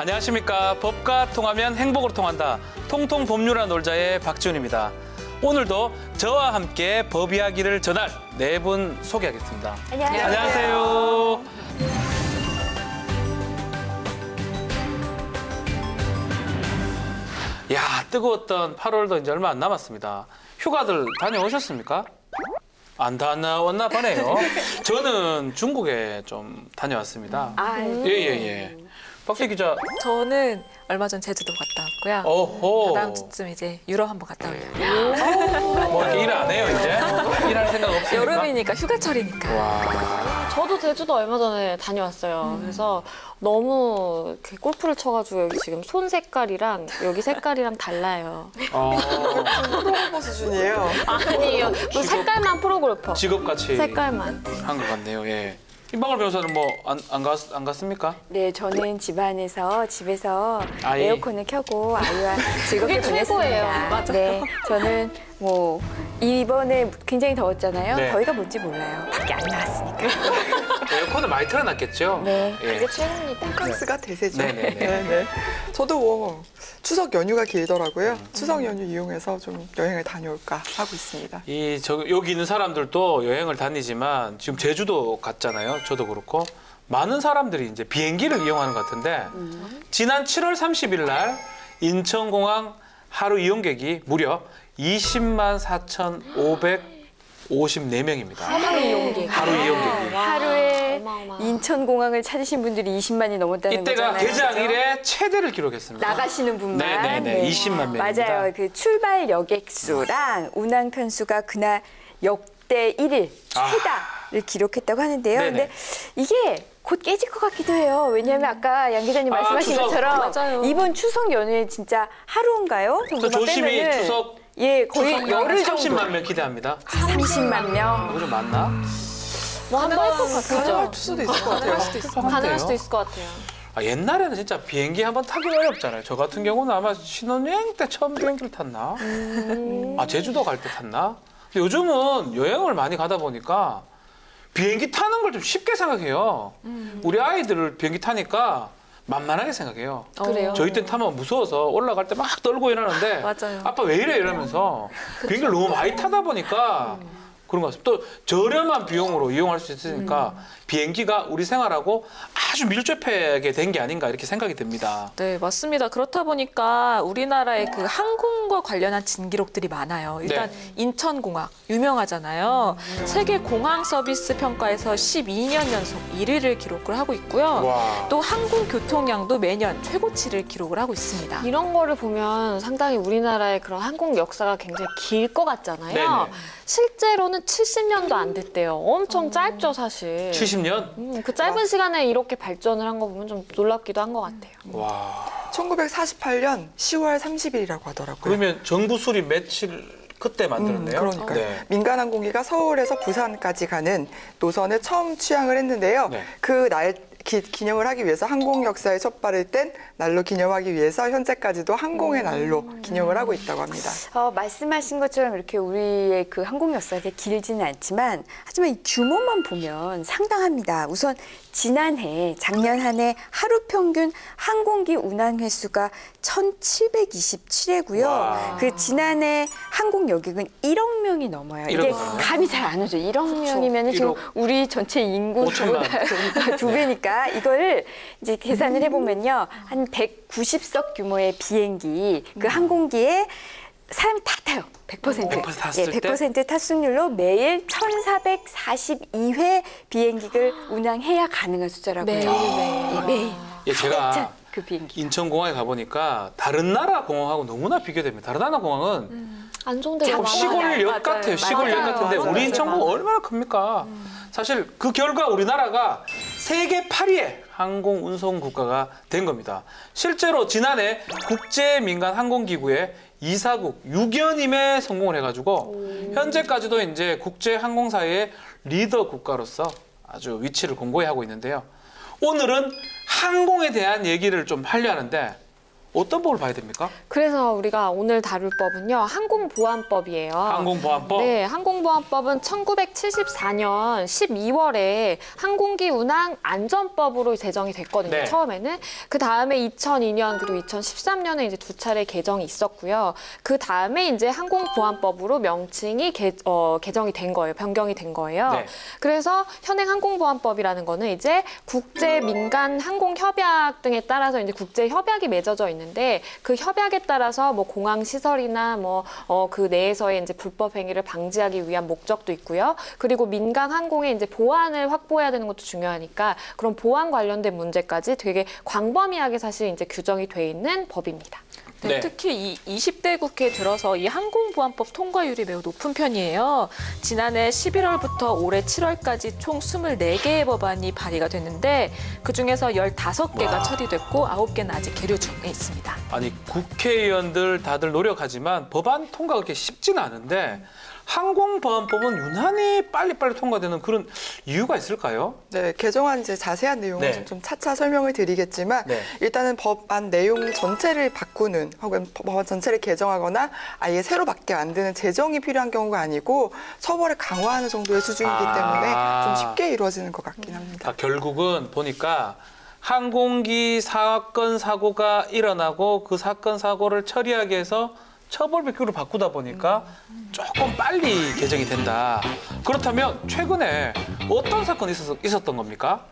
안녕하십니까. 법과 통하면 행복으로 통한다. 통통 법률아 놀자의 박지훈입니다. 오늘도 저와 함께 법 이야기를 전할 네 분 소개하겠습니다. 안녕하세요. 안녕하세요. 야, 뜨거웠던 8월도 이제 얼마 안 남았습니다. 휴가들 다녀오셨습니까? 안 다녀왔나 보네요. 저는 중국에 좀 다녀왔습니다. 예. 박세 기자. 저는 얼마 전 제주도 갔다 왔고요. 오호. 다음 주쯤 이제 유럽 한번 갔다 올게요. 뭐 이렇게 일 안 해요, 이제? 일할 생각 없습니까? 여름이니까 휴가철이니까. 와. 저도 제주도 얼마 전에 다녀왔어요. 그래서 너무 이렇게 골프를 쳐가지고 여기 지금 손 색깔이랑 여기 색깔이랑 달라요. 프로골퍼 수준이에요. 아니에요. 뭐 색깔만 프로골퍼. 직업같이 색깔만. 한 것 같네요, 예. 임방울 변호사는 뭐 안 갔습니까? 네, 저는 집에서 예. 에어컨을 켜고 아이와 즐겁게 그게 최고예요. 보냈습니다. 맞아요. 네, 저는 뭐 이번에 굉장히 더웠잖아요. 네. 더위가 뭔지 몰라요. 밖에 안 나왔으니까. 에어컨을 많이 틀어놨겠죠? 네. 예. 그게 최고입니다. 홈캉스가 대세죠. 네네네. 네네. 저도 뭐 추석 연휴가 길더라고요. 추석 연휴 이용해서 좀 여행을 다녀올까 하고 있습니다. 여기 있는 사람들도 여행을 다니지만 지금 제주도 갔잖아요. 저도 그렇고. 많은 사람들이 이제 비행기를 이용하는 것 같은데 지난 7월 30일 날 인천공항 하루 이용객이 무려 20만 4,554명입니다. 하루 이용객. 하루 이용객이. 하루에 어마어마. 인천공항을 찾으신 분들이 20만이 넘었다는 이때가 거잖아요. 개장 그죠? 이래 최대를 기록했습니다. 나가시는 분만. 네네네. 20만 명입니다. 맞아요. 그 출발 여객수랑 운항 편수가 그날 역대 1일 최다를 기록했다고 하는데요. 네네. 근데 이게 곧 깨질 것 같기도 해요. 왜냐하면 아까 양 기자님 말씀하신 추석. 것처럼 맞아요. 이번 추석 연휴에 진짜 하루인가요? 또 조심히 빼면은 추석 예, 거의 열흘 정도. 30만 명 기대합니다. 30만 명. 이거 좀 맞나? 뭐 가능할 것 가능할 같죠? 수도 있을 것 같아요. 가능할 수도 있을 것 같아요. 옛날에는 진짜 비행기 한번 타기 어렵잖아요. 저 같은 경우는 아마 신혼여행 때 처음 비행기를 탔나? 제주도 갈 때 탔나? 근데 요즘은 여행을 많이 가다 보니까 비행기 타는 걸 좀 쉽게 생각해요. 우리 아이들을 비행기 타니까 만만하게 생각해요. 그래요? 저희 때 타면 무서워서 올라갈 때 막 떨고 이러는데 맞아요. 아빠 왜 이래 이러면서 비행기를 너무 많이 타다 보니까 그런 것 같습니다. 또 저렴한 비용으로 이용할 수 있으니까 비행기가 우리 생활하고 아주 밀접하게 된 게 아닌가 이렇게 생각이 듭니다. 네, 맞습니다. 그렇다 보니까 우리나라의 그 항공과 관련한 진기록들이 많아요. 일단 인천공항 유명하잖아요. 세계 공항 서비스 평가에서 12년 연속 1위를 기록을 하고 있고요. 와. 또 항공교통량도 매년 최고치를 기록을 하고 있습니다. 이런 거를 보면 상당히 우리나라의 그런 항공 역사가 굉장히 길 것 같잖아요. 네네. 실제로는 70년도 안 됐대요. 엄청 짧죠, 사실. 70년? 그 짧은 시간에 이렇게 발전을 한 거 보면 좀 놀랍기도 한 것 같아요. 와. 1948년 10월 30일이라고 하더라고요. 그러면 정부 수립 며칠 그때 만들었네요. 그러니까요. 네. 민간항공기가 서울에서 부산까지 가는 노선을 처음 취항을 했는데요. 네. 그날 기념을 하기 위해서 항공 역사에 첫 발을 뗀 날로 기념하기 위해서 현재까지도 항공의 날로 기념을 하고 있다고 합니다. 말씀하신 것처럼 이렇게 우리의 그 항공 역사가 길지는 않지만 하지만 이 규모만 보면 상당합니다. 우선 작년 한 해 하루 평균 항공기 운항 횟수가 1,727회고요. 와. 그 지난해 항공 여객은 1억 명이 넘어요. 이게 1억 명. 감이 잘 안 오죠. 1억 명이면 지금 1억. 우리 전체 인구 5천만. 두 배니까 이거를 이제 계산을 해보면요. 한 190석 규모의 비행기, 그 항공기에 사람이 다 타요. 100%. 100% 탔을 때? 100% 탑승률로 매일 1,442회 비행기를 운항해야 가능한 숫자라고요. 매일. 예, 매일. 예, 제가 그 비행기. 인천공항에 가보니까 다른 나라 공항하고 너무나 비교됩니다. 다른 나라 공항은 안 좋은 데가 조금 많아요. 시골역 같아요. 시골역 맞아요. 같은데 맞아요. 우리 인천공항 얼마나 큽니까? 사실 그 결과 우리나라가 세계 8위의 항공 운송 국가가 된 겁니다. 실제로 지난해 국제민간항공기구의 이사국 6연임에 성공을 해가지고 현재까지도 이제 국제항공사의 리더 국가로서 아주 위치를 공고히 하고 있는데요. 오늘은 항공에 대한 얘기를 좀 하려 하는데 어떤 법을 봐야 됩니까? 그래서 우리가 오늘 다룰 법은요, 항공보안법이에요. 항공보안법? 네, 항공보안법은 1974년 12월에 항공기 운항 안전법으로 제정이 됐거든요. 네. 처음에는. 그 다음에 2002년 그리고 2013년에 이제 두 차례 개정이 있었고요. 그 다음에 이제 항공보안법으로 명칭이 개정이 된 거예요. 변경이 된 거예요. 네. 그래서 현행 항공보안법이라는 거는 이제 국제 민간 항공 협약 등에 따라서 이제 국제 협약이 맺어져 있는데 그 협약에 따라서 뭐 공항 시설이나 그 내에서의 이제 불법 행위를 방지하기 위한 목적도 있고요. 그리고 민간 항공의 이제 보안을 확보해야 되는 것도 중요하니까 그런 보안 관련된 문제까지 되게 광범위하게 사실 이제 규정이 돼 있는 법입니다. 네, 네. 특히 이 20대 국회에 들어서 이 항공보안법 통과율이 매우 높은 편이에요. 지난해 11월부터 올해 7월까지 총 24개의 법안이 발의가 됐는데 그중에서 15개가 처리됐고 9개는 아직 계류 중에 있습니다. 아니 국회의원들 다들 노력하지만 법안 통과가 그렇게 쉽지는 않은데 항공보안법은 유난히 빨리빨리 통과되는 그런 이유가 있을까요? 네, 개정안 이제 자세한 내용은 네. 좀 차차 설명을 드리겠지만 네. 일단은 법안 내용 전체를 바꾸는 혹은 법안 전체를 개정하거나 아예 새로밖에 만드는 제정이 필요한 경우가 아니고 처벌을 강화하는 정도의 수준이기 때문에 좀 쉽게 이루어지는 것 같긴 합니다. 결국은 보니까 항공기 사건 사고가 일어나고 그 사건 사고를 처리하기 위해서 처벌 뵙기로 바꾸다 보니까 조금 빨리 개정이 된다. 그렇다면 최근에 어떤 사건이 있었던 겁니까?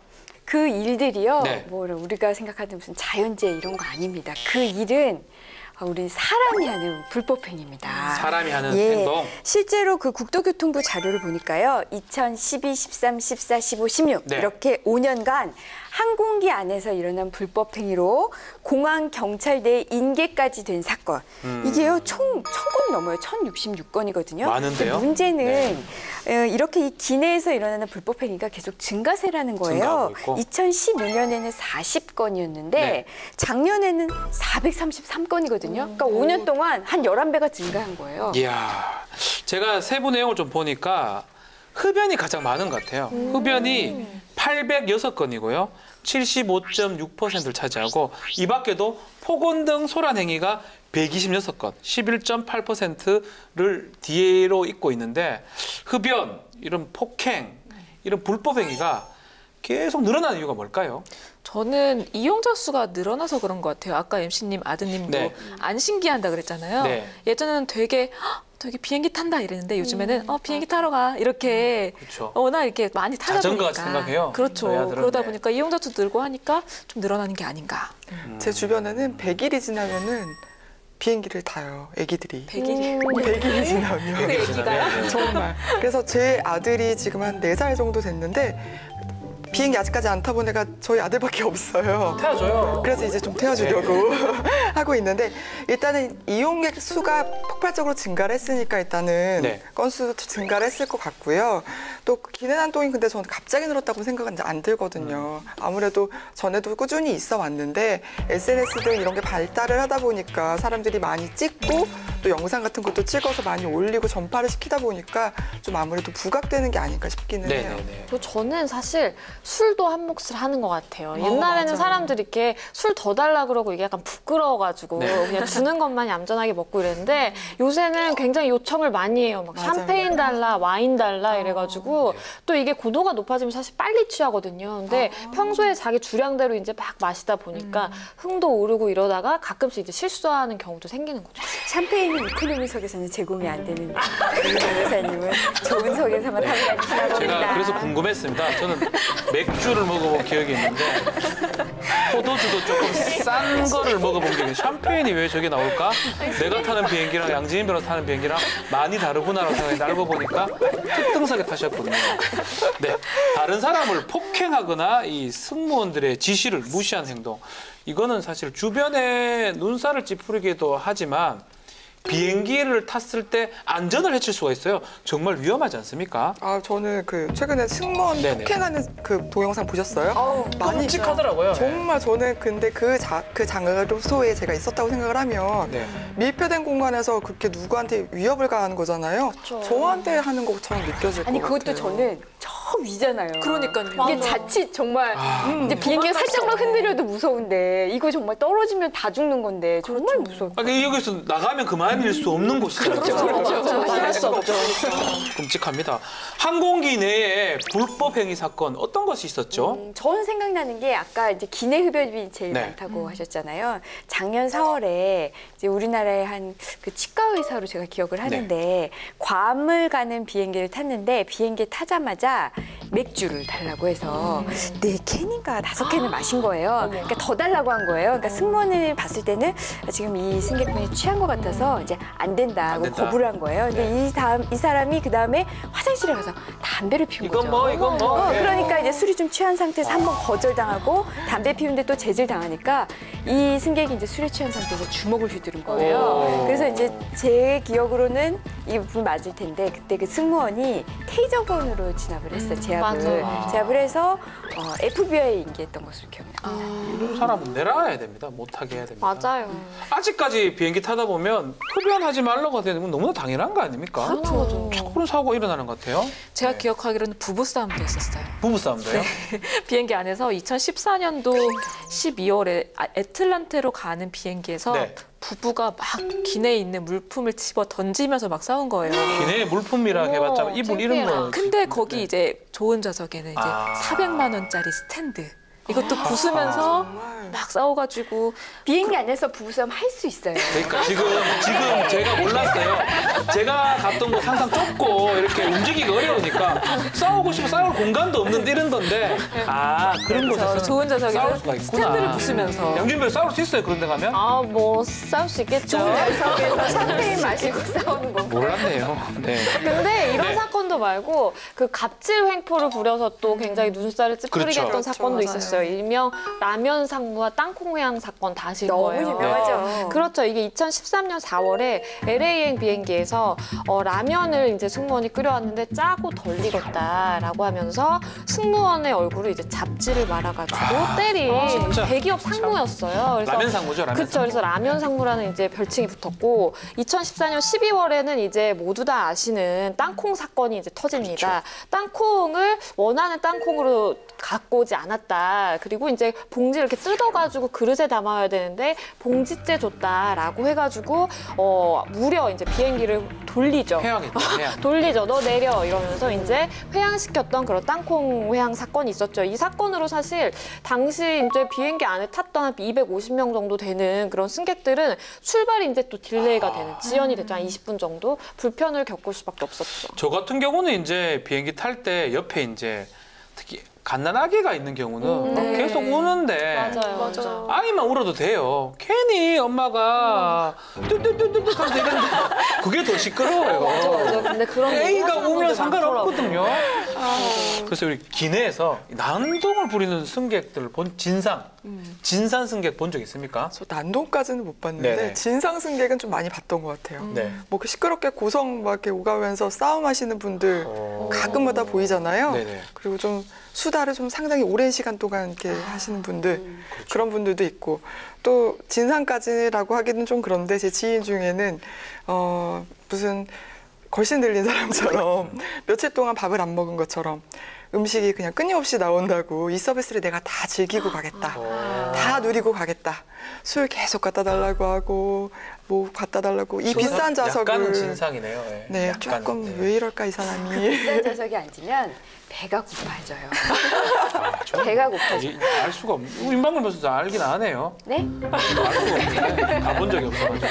그 일들이요. 네. 뭐 우리가 생각하는 무슨 자연재해 이런 거 아닙니다. 그 일은 우리 사람이 하는 불법 행위입니다. 사람이 하는 예, 행동. 실제로 그 국토교통부 자료를 보니까요. 2012, 13, 14, 15, 16 네. 이렇게 5년간 항공기 안에서 일어난 불법 행위로 공항 경찰대의 인계까지 된 사건. 이게요. 총 1000건이 넘어요. 1066건이거든요. 많은데요? 문제는 이렇게 이 기내에서 일어나는 불법 행위가 계속 증가세라는 거예요. 증가하고 있고. 2012년에는 40건이었는데 네. 작년에는 433건이거든요. 그러니까 5년 동안 한 11배가 증가한 거예요. 이야, 제가 세부 내용을 좀 보니까 흡연이 가장 많은 것 같아요. 흡연이 806건이고요. 75.6%를 차지하고 이 밖에도 폭언 등 소란 행위가 126건, 11.8%를 뒤로 잇고 있는데 흡연, 이런 폭행, 이런 불법 행위가 계속 늘어나는 이유가 뭘까요? 저는 이용자 수가 늘어나서 그런 것 같아요. 아까 MC님 아드님도 네. 안 신기한다 그랬잖아요. 네. 예전에는 되게 비행기 탄다 이랬는데 요즘에는 비행기 타러 가 이렇게 그렇죠. 워낙 이렇게 많이 타다 자전거 보니까 같이 생각해요. 그렇죠. 저희 아들은. 그러다 네. 보니까 이용자 수 늘고 하니까 좀 늘어나는 게 아닌가. 제 주변에는 100일이 지나면은 비행기를 타요. 애기들이. 100일이 100일이 지나면. 그 애기가요? 정말. 그래서 제 아들이 지금 한 4살 정도 됐는데 비행기 아직까지 안 타본 애가 저희 아들밖에 없어요. 태워줘요. 그래서 이제 좀 태워주려고 하고 있는데 일단은 이용객 수가 폭발적으로 증가를 했으니까 일단은 네. 건수도 증가를 했을 것 같고요. 또 기내난동이 근데 저는 갑자기 늘었다고 생각은 이제 안 들거든요. 아무래도 전에도 꾸준히 있어 왔는데 SNS 등 이런 게 발달을 하다 보니까 사람들이 많이 찍고 또 영상 같은 것도 찍어서 많이 올리고 전파를 시키다 보니까 좀 아무래도 부각되는 게 아닐까 싶기는 해요. 네네네. 그리고 저는 사실 술도 한 몫을 하는 것 같아요. 옛날에는 맞아요. 사람들이 이렇게 술 더 달라 그러고 이게 약간 부끄러워가지고 네. 그냥 주는 것만 얌전하게 먹고 이랬는데 요새는 굉장히 요청을 많이 해요. 막 맞아요. 샴페인 달라, 와인 달라 이래가지고 또 이게 고도가 높아지면 사실 빨리 취하거든요. 근데 평소에 자기 주량대로 이제 막 마시다 보니까 흥도 오르고 이러다가 가끔씩 이제 실수하는 경우도 생기는 거죠. 샴페인은 이코노미석에서는 제공이 안 되는 변호사님은 좋은 석에서만 타고 다니시나 봅니다. 제가 그래서 궁금했습니다. 저는 맥주를 먹어본 기억이 있는데 포도주도 조금 싼 거를 먹어본 기억이 있는데 샴페인이 왜 저게 나올까? 내가 타는 비행기랑 양지인 변호사 타는 비행기랑 많이 다르구나라고 생각했는데 알고 보니까 특등석에 타셨거든요. 네, 다른 사람을 폭행하거나 이 승무원들의 지시를 무시한 행동, 이거는 사실 주변에 눈살을 찌푸리기도 하지만 비행기를 탔을 때 안전을 해칠 수가 있어요. 정말 위험하지 않습니까? 저는 그 최근에 승무원 네네. 폭행하는 그 동영상 보셨어요? 많이 끔찍하더라고요. 정말 저는 근데 그 장소에 제가 있었다고 생각을 하면 네. 밀폐된 공간에서 그렇게 누구한테 위협을 가하는 거잖아요. 저한테 하는 것처럼 느껴질 것 아니 같아요. 그것도 저는 위잖아요. 그러니까요. 이게 자칫 정말 이제 비행기가 도망갈 수 살짝만 없네. 흔들려도 무서운데 이거 정말 떨어지면 다 죽는 건데 정말 무서워. 아, 여기서 나가면 그만일 수 없는 곳이잖아요. 말할 수 없죠. 끔찍합니다. 항공기 내에 불법 행위 사건 어떤 것이 있었죠? 저는 생각나는 게 아까 이제 기내 흡연이 제일 네. 많다고 하셨잖아요. 작년 4월에 이제 우리나라의 한 그 치과 의사로 제가 기억을 하는데 괌을 가는 비행기를 탔는데 비행기에 타자마자 맥주를 달라고 해서 4캔인가 5캔을 마신 거예요. 그러니까 더 달라고 한 거예요. 그러니까 승무원을 봤을 때는 지금 이 승객분이 취한 것 같아서 이제 안 된다고 안 된다. 거부를 한 거예요. 근데 이 사람이 그 다음에 화장실에 가서 담배를 피운 거죠. 이건 뭐. 예. 그러니까 이제 술이 좀 취한 상태에서 한번 거절당하고 담배 피우는데 또 제질당하니까 이 승객이 이제 술에 취한 상태에서 주먹을 휘두른 거예요. 오. 그래서 이제 제 기억으로는 이 부분 맞을 텐데 그때 그 승무원이 테이저건으로 진압을 했어요. 제압을. 맞아요. 제압을 해서 FBI에 인계했던 것으로 기억나요. 이런 사람은 내려야 됩니다. 못하게 해야 됩니다. 맞아요. 아직까지 비행기 타다 보면 흡연하지 말라고 되는 건 너무나 당연한 거 아닙니까? 그렇죠. 자꾸 그런 사고가 일어나는 것 같아요. 제가 네. 기억하기로는 부부싸움도 있었어요. 부부싸움도요? 비행기 안에서 2014년도 12월에 애틀란타로 가는 비행기에서 네. 부부가 막 기내에 있는 물품을 집어 던지면서 막 싸운 거예요. 기내 물품이라 해봤자 어머, 이불 이런 창피해라. 거. 근데 거기 이제 좋은 좌석에는 이제 아. 400만 원짜리 스탠드 이것도 부수면서 정말. 막 싸워가지고 비행기 안에서 부부싸움 할 수 있어요. 그러니까 지금 제가 몰랐어요. 제가 갔던 곳 항상 좁고 이렇게 움직이기 어려우니까 싸우고 싶어 싸울 공간도 없는데 이런 건데 그런 곳에서 좋은 싸울 좌석에서 수가 있구나. 스탠드를 부수면서 양준별 싸울 수 있어요 그런 데 가면? 아, 뭐 싸울 수 있겠죠. 좌석에서 샴페인 마시고 싸우는 거. 몰랐네요. 네. 근데 이런 네. 사건도 말고 그 갑질 횡포를 부려서 또 굉장히 눈살을 찌푸리게 그렇죠. 했던 그렇죠, 사건도 맞아요. 있었어요. 일명 라면 상무와 땅콩 회항 사건 다 아실 너무 거예요. 유명하죠. 그렇죠. 이게 2013년 4월에 LA행 비행기에서 라면을 이제 승무원이 끓여왔는데 짜고 덜 익었다라고 하면서 승무원의 얼굴을 이제 잡지를 말아가지고 때린 진짜. 대기업 상무였어요. 그래서 라면 상무죠 라면 그렇죠. 상무. 그래서 라면 상무라는 이제 별칭이 붙었고 2014년 12월에는 이제 모두 다 아시는 땅콩 사건이 이제 터집니다. 땅콩을 원하는 땅콩으로 갖고 오지 않았다. 그리고 이제 봉지를 이렇게 뜯어가지고 그릇에 담아야 되는데 봉지째 줬다라고 해가지고 무려 이제 비행기를 돌리죠. 해양이죠 해양. 돌리죠. 너 내려 이러면서 이제 회항시켰던 그런 땅콩 회항 사건이 있었죠. 이 사건으로 사실 당시 이제 비행기 안에 탔던 한 250명 정도 되는 그런 승객들은 출발이 이제 또 딜레이가 되는 지연이 됐죠. 한 20분 정도 불편을 겪을 수밖에 없었죠. 저 같은 경우는 이제 비행기 탈 때 옆에 이제 특히 갓난아기가 있는 경우는 네. 계속 우는데 맞아요. 아이만 울어도 돼요. 괜히 엄마가 뚜뚜뚜뚜뚜 하면서 이러는데 그게 더 시끄러워요. 맞아. 근데 그런 얘기 애가 하시는 우면 분들 상관없거든요. 많더라고요. 그래서 우리 기내에서 난동을 부리는 승객들 본 진산 승객 본 적 있습니까? 저 난동까지는 못 봤는데 네네. 진상 승객은 좀 많이 봤던 것 같아요. 네. 뭐 그 시끄럽게 고성 막 이렇게 오가면서 싸움하시는 분들 가끔마다 보이잖아요. 네네. 그리고 좀 수다를 좀 상당히 오랜 시간 동안 이렇게 하시는 분들 그런 분들도 있고 또 진상까지라고 하기는 좀 그런데 제 지인 중에는 무슨 걸신 들린 사람처럼 며칠 동안 밥을 안 먹은 것처럼 음식이 그냥 끊임없이 나온다고 이 서비스를 내가 다 즐기고 가겠다. 다 누리고 가겠다. 술 계속 갖다 달라고 하고 뭐 갖다 달라고 이 비싼 좌석을 약간은 진상이네요. 네, 네, 약간은, 조금 네. 왜 이럴까 이 사람이. 비싼 좌석에 앉으면 배가 고파져요. 저는 배가 고파져. 알 수가 없는. 윤방글 교수도 알긴 아네요. 네? 알 수가 없는데 가본 적이 없어가지고.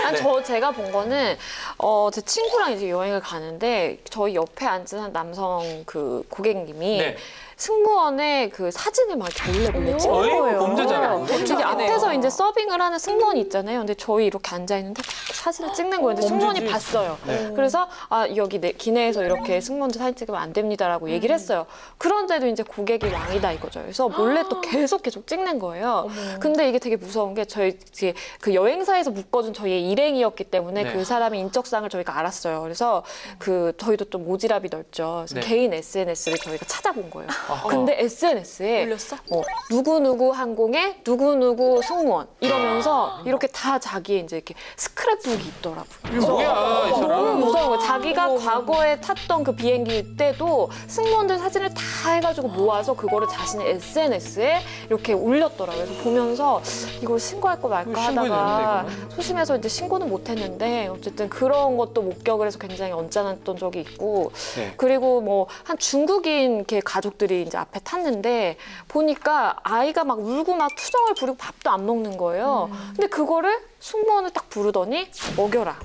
아니, 네. 제가 본 거는 제 친구랑 이제 여행을 가는데 저희 옆에 앉은 한 남성 그 고객님이 네. 승무원의 그 사진을 막 몰래 찍는 어이, 거예요. 범죄잖아요. 이게 앞에서 이제 서빙을 하는 승무원이 있잖아요. 근데 저희 이렇게 앉아 있는데 사진을 찍는 거예요. 근데 승무원이 범죄지. 봤어요. 네. 그래서 여기 기내에서 이렇게 승무원들 사진 찍으면 안 됩니다라고 얘기를 했어요. 그런데도 이제 고객이 왕이다 이거죠. 그래서 몰래 또 계속 찍는 거예요. 근데 이게 되게 무서운 게 저희 이제 그 여행사에서 묶어준 저희의 일행이었기 때문에 네. 그 사람의 인적사항을 저희가 알았어요. 그래서 저희도 좀 모지랖이 넓죠. 그래서 네. 개인 SNS를 저희가 찾아본 거예요. 근데 SNS에 올렸어? 누구누구 항공의 누구누구 승무원 이러면서 이렇게 다 자기의 이제 이렇게 스크랩북이 있더라고요. 이게 뭐야 이 너무 사람. 무서운 거예요. 자기 자기가 과거에 탔던 그 비행기 때도 승무원들 사진을 다 해가지고 모아서 그거를 자신의 SNS에 이렇게 올렸더라고요. 그래서 보면서 이걸 신고할 거 말까 신고해야 하다가 되는데, 이거는. 소심해서 이제 신고는 못했는데 어쨌든 그런 것도 목격을 해서 굉장히 언짢았던 적이 있고 네. 그리고 뭐 한 중국인 이렇게 가족들이 이제 앞에 탔는데 보니까 아이가 막 울고 막 투정을 부리고 밥도 안 먹는 거예요. 근데 그거를 승무원을 딱 부르더니 먹여라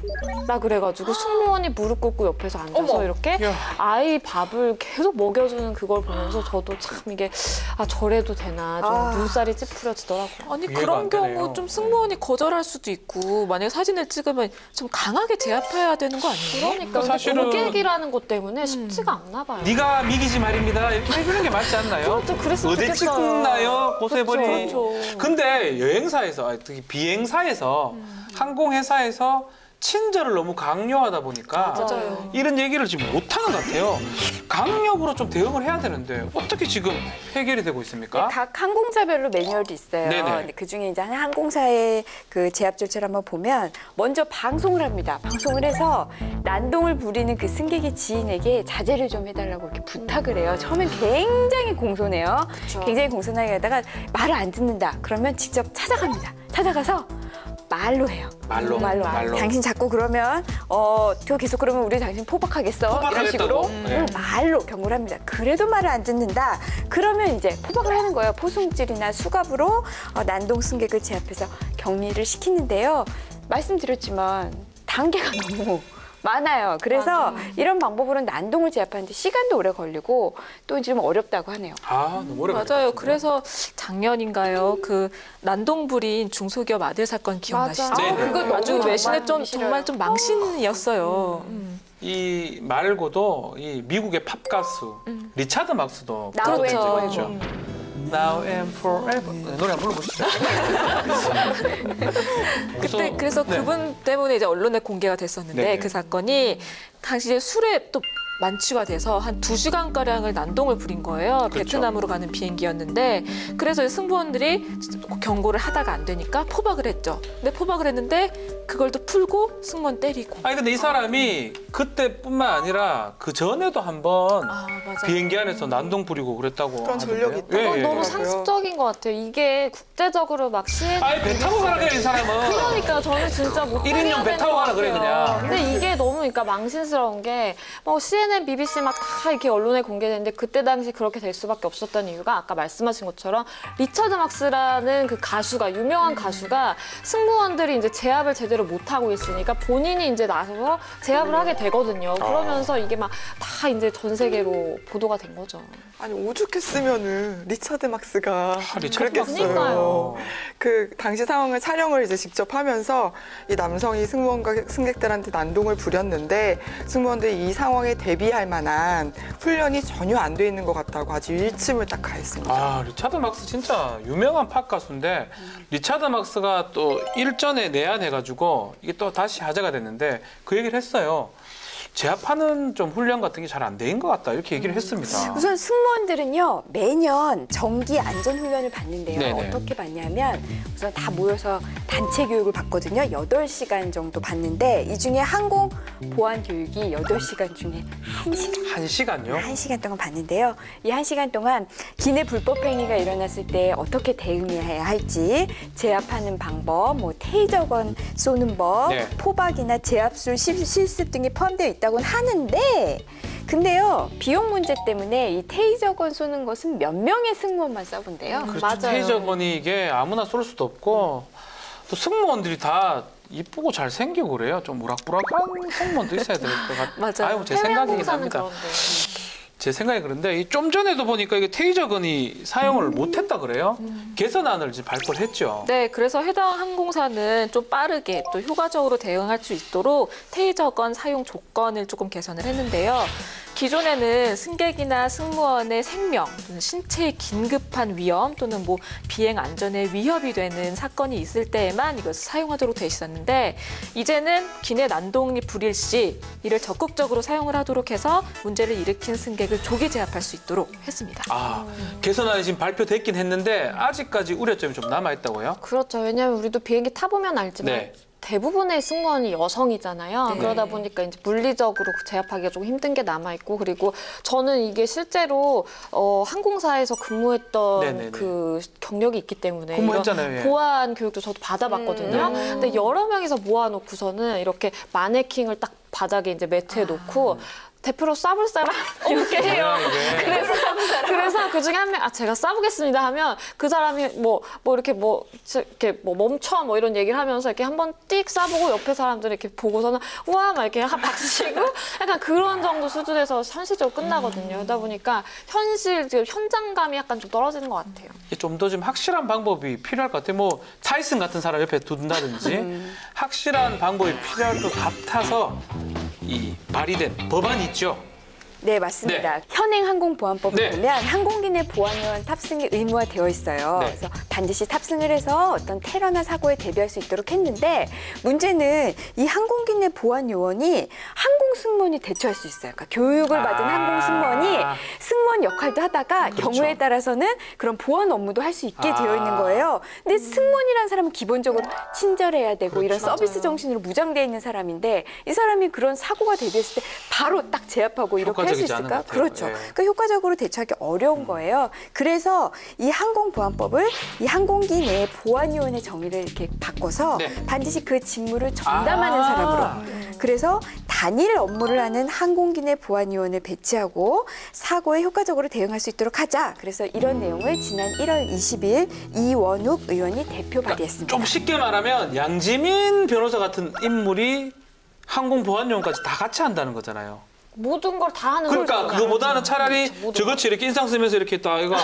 라 그래가지고 승무원이 무릎 꿇고 옆에서 앉아서 어머. 이렇게 야. 아이 밥을 계속 먹여주는 그걸 보면서 저도 참 이게 아 저래도 되나 좀 아. 눈살이 찌푸려지더라고요. 아니 이해가 그런 안 경우 되네요. 좀 승무원이 거절할 수도 있고 만약에 사진을 찍으면 좀 강하게 제압해야 되는 거 아니에요? 그러니까 근데 사실은- 고객이라는 것 때문에 쉽지가 않나 봐요. 네가 미기지 말입니다. 이렇게 해주는 게 맞지 않나요? 그렇죠. 그랬으면 어디 좋겠어요. 찍나요? 고세버리. 그렇죠. 근데 여행사에서, 아니, 특히 비행사에서, 항공회사에서 친절을 너무 강요하다 보니까 맞아요. 이런 얘기를 지금 못하는 것 같아요. 강력으로 좀 대응을 해야 되는데 어떻게 지금 해결이 되고 있습니까? 각 항공사별로 매뉴얼도 있어요. 네네. 근데 그 중에 이제 한 항공사의 그 제압 절차를 한번 보면 먼저 방송을 합니다. 방송을 해서 난동을 부리는 그 승객의 지인에게 자제를 좀 해달라고 이렇게 부탁을 해요. 처음엔 굉장히 공손해요. 굉장히 공손하게 하다가 말을 안 듣는다. 그러면 직접 찾아갑니다. 찾아가서 말로 해요. 말로. 당신 자꾸 그러면 저 계속 그러면 우리 당신 포박하겠어. 이런 식으로 포박하겠다고? 네. 말로 경고를 합니다. 그래도 말을 안 듣는다. 그러면 이제 포박을 하는 거예요. 포승질이나 수갑으로 난동 승객을 제압해서 격리를 시키는데요. 말씀드렸지만 단계가 너무 많아요. 그래서 이런 방법으로는 난동을 제압하는데 시간도 오래 걸리고 또 좀 어렵다고 하네요. 아, 너무 오래 맞아요. 걸렸구나. 그래서 작년인가요? 그 난동 부린 중소기업 아들 사건 기억나시죠? 맞아요. 네, 네. 그거 너무 아주 정말 외신에 좀 보기 싫어요. 정말 좀 망신이었어요. 이 말고도 이 미국의 팝 가수 리차드 막스도 Now 그런 and 적이 있죠. Forever. Now and Forever. 노래 한번 불러보시죠. 그래서 네. 그분 때문에 이제 언론에 공개가 됐었는데 네네. 그 사건이 당시에 술에 또 만취가 돼서 한 2시간가량을 난동을 부린 거예요. 그렇죠. 베트남으로 가는 비행기였는데 그래서 승무원들이 경고를 하다가 안 되니까 포박을 했죠. 근데 포박을 했는데 그걸 또 풀고 승무원 때리고. 아니 근데 이 사람이 그때뿐만 아니라 그 전에도 한번 아, 맞아. 비행기 안에서 난동 부리고 그랬다고 그런 하던데요. 전력이 있다고 예, 예. 너무 그러더라고요. 상습적인 것 같아요. 이게 국제적으로 막 CNN 아니 배 타고 가라 그래 이 사람은. 그러니까 저는 진짜 못 일인용 하게 배 되는 타고 것 가라 그래, 같아요. 그냥. 근데 이게 너무 그러니까 망신스러운 게 뭐 CNN, BBC 막 다 이렇게 언론에 공개되는데 그때 당시 그렇게 될 수밖에 없었던 이유가 아까 말씀하신 것처럼 리처드 막스라는 그 가수가 유명한 가수가 승무원들이 이제 제압을 제대로 못 하고 있으니까 본인이 이제 나서서 제압을 하게 되거든요. 그러면서 이게 막 다 이제 전 세계로 보도가 된 거죠. 아니 오죽했으면은 리차드 막스가 리차드 그랬겠어요. 막스니까요. 그 당시 상황을 촬영을 이제 직접 하면서 이 남성이 승무원과 승객들한테 난동을 부렸는데 승무원들이 이 상황에 대비할 만한 훈련이 전혀 안 돼 있는 것 같다고 아주 일침을 딱 가했습니다. 아 리차드 막스 진짜 유명한 팝 가수인데 리차드 막스가 또 일전에 내한해가지고 이게 또 다시 화제가 됐는데 그 얘기를 했어요. 제압하는 좀 훈련 같은 게 잘 안 된 것 같다 이렇게 얘기를 했습니다. 우선 승무원들은요 매년 정기 안전 훈련을 받는데요. 네네. 어떻게 받냐면 우선 다 모여서 단체 교육을 받거든요. 8시간 정도 받는데 이 중에 항공 보안 교육이 8시간 중에 1시간. 한 시간요? 1시간 동안 받는데요. 이 1시간 동안 기내 불법 행위가 일어났을 때 어떻게 대응해야 할지, 제압하는 방법, 뭐 테이저건 쏘는 법, 네. 포박이나 제압술 실습 등이 포함되어 있다고는 하는데 근데요. 비용 문제 때문에 이 테이저건 쏘는 것은 몇 명의 승무원만 써본대요. 그렇죠. 맞아요. 테이저건이 이게 아무나 쏠 수도 없고 또 승무원들이 다 이쁘고 잘 생기고 그래요. 좀 우락부락한 승무원도 있어야 될 것 같아요. 맞아요. 아이고 제 해외 생각이긴 항공사는 합니다. 그런데. 제 생각이 그런데 이좀 전에도 보니까 이게 테이저건이 사용을 못했다 그래요. 개선안을 이제 발표를 했죠. 네, 그래서 해당 항공사는 좀 빠르게 또 효과적으로 대응할 수 있도록 테이저건 사용 조건을 조금 개선을 했는데요. 기존에는 승객이나 승무원의 생명, 또는 신체에 긴급한 위험 또는 뭐 비행 안전에 위협이 되는 사건이 있을 때에만 이것을 사용하도록 돼 있었는데 이제는 기내 난동이 부릴 시 이를 적극적으로 사용을 하도록 해서 문제를 일으킨 승객을 조기 제압할 수 있도록 했습니다. 아 개선안이 지금 발표됐긴 했는데 아직까지 우려점이 좀 남아 있다고요? 그렇죠. 왜냐하면 우리도 비행기 타보면 알지만 네. 대부분의 승무원이 여성이잖아요. 네. 그러다 보니까 이제 물리적으로 제압하기가 좀 힘든 게 남아 있고, 그리고 저는 이게 실제로 항공사에서 근무했던 네네네. 그 경력이 있기 때문에 근무했잖아요, 이런 예. 보안 교육도 저도 받아봤거든요. 근데 여러 명이서 모아놓고서는 이렇게 마네킹을 딱 바닥에 이제 매트에 놓고 대표로 쏴볼 사람 이렇게 해요. 이게. 그래서 그 중에 한 명, 제가 쏴보겠습니다 하면 그 사람이 이렇게 멈춰 이런 얘기를 하면서 이렇게 한번 띡 쏴보고 옆에 사람들 이렇게 보고서는 우와 막 이렇게 박수치고 약간 그런 정도 수준에서 현실적으로 끝나거든요. 그러다 보니까 현장감이 약간 좀 떨어지는 것 같아요. 좀 더 좀 확실한 방법이 필요할 것 같아요. 뭐 타이슨 같은 사람 옆에 둔다든지 확실한 방법이 필요할 것 같아서 이 발의된 법안이 있죠. 네, 맞습니다. 현행 항공보안법을 네. 보면 항공기 내 보안요원 탑승이 의무화되어 있어요. 네. 그래서 반드시 탑승을 해서 어떤 테러나 사고에 대비할 수 있도록 했는데 문제는 이 항공기 내 보안요원이 항공 승무원이 대처할 수 있어요. 그러니까 교육을 받은 항공 승무원이 승무원 역할도 하다가 그렇죠. 경우에 따라서는 그런 보안 업무도 할 수 있게 되어 있는 거예요. 근데 승무원이라는 사람은 기본적으로 친절해야 되고 이런 서비스 정신으로 무장되어 있는 사람인데 이 사람이 그런 사고가 대비했을 때 바로 딱 제압하고 이렇게 할 수 효과적이지 않은 있을까? 것 같아요. 그렇죠. 예. 그러니까 효과적으로 대처하기 어려운 거예요. 그래서 이 항공보안법을 이 항공기 내 보안요원의 정의를 이렇게 바꿔서 네. 반드시 그 직무를 전담하는 아. 사람으로. 그래서 단일 업무를 하는 항공기 내 보안요원을 배치하고 사고에 효과적으로 대응할 수 있도록 하자. 그래서 이런 내용을 지난 1월 22일 이원욱 의원이 대표 발의했습니다. 좀 쉽게 말하면 양지민 변호사 같은 인물이 항공보안요원까지 다 같이 한다는 거잖아요. 모든 걸 다 하는 그러니까 거죠. 그거보다는 차라리 저같이 이렇게 인상 쓰면서 이렇게 딱 이거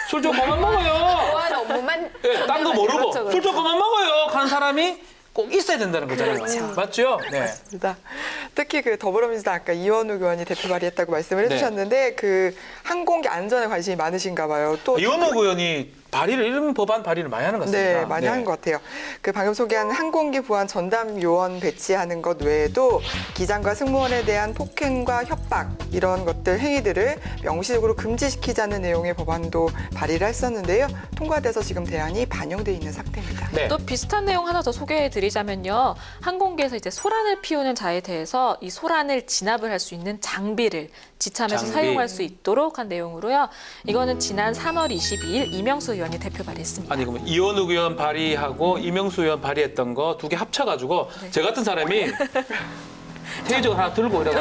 술 좀 그만 먹어요. 보안 업무만 예, 딴 거 모르고 그렇죠, 그렇죠. 술 좀 그만 먹어요. 하는 사람이 꼭 있어야 된다는 거잖아요. 그렇죠. 맞죠? 네. 맞습니다. 특히 그 더불어민주당 아까 이원욱 의원이 대표 발의했다고 말씀을 네. 해주셨는데 그 항공기 안전에 관심이 많으신가 봐요. 또 이원욱 의원이 발의를 이런 법안 발의를 많이 하는 것 같습니다. 네, 많이 하는 것 같아요. 그 방금 소개한 항공기 보안 전담 요원 배치하는 것 외에도 기장과 승무원에 대한 폭행과 협박 이런 것들 행위들을 명시적으로 금지시키자는 내용의 법안도 발의를 했었는데요. 통과돼서 지금 대안이 반영돼 있는 상태입니다. 네. 또 비슷한 내용 하나 더 소개해드리자면요. 항공기에서 이제 소란을 피우는 자에 대해서 이 소란을 진압을 할 수 있는 장비를 지참해서 장비. 사용할 수 있도록 한 내용으로요. 이거는 지난 3월 22일 이명수 의원이 대표 발의했습니다. 아니 그러면 이원욱 의원 발의하고 이명수 의원 발의했던 거 두 개 합쳐가지고 제 같은 사람이 테이저를 하나 들고 이러고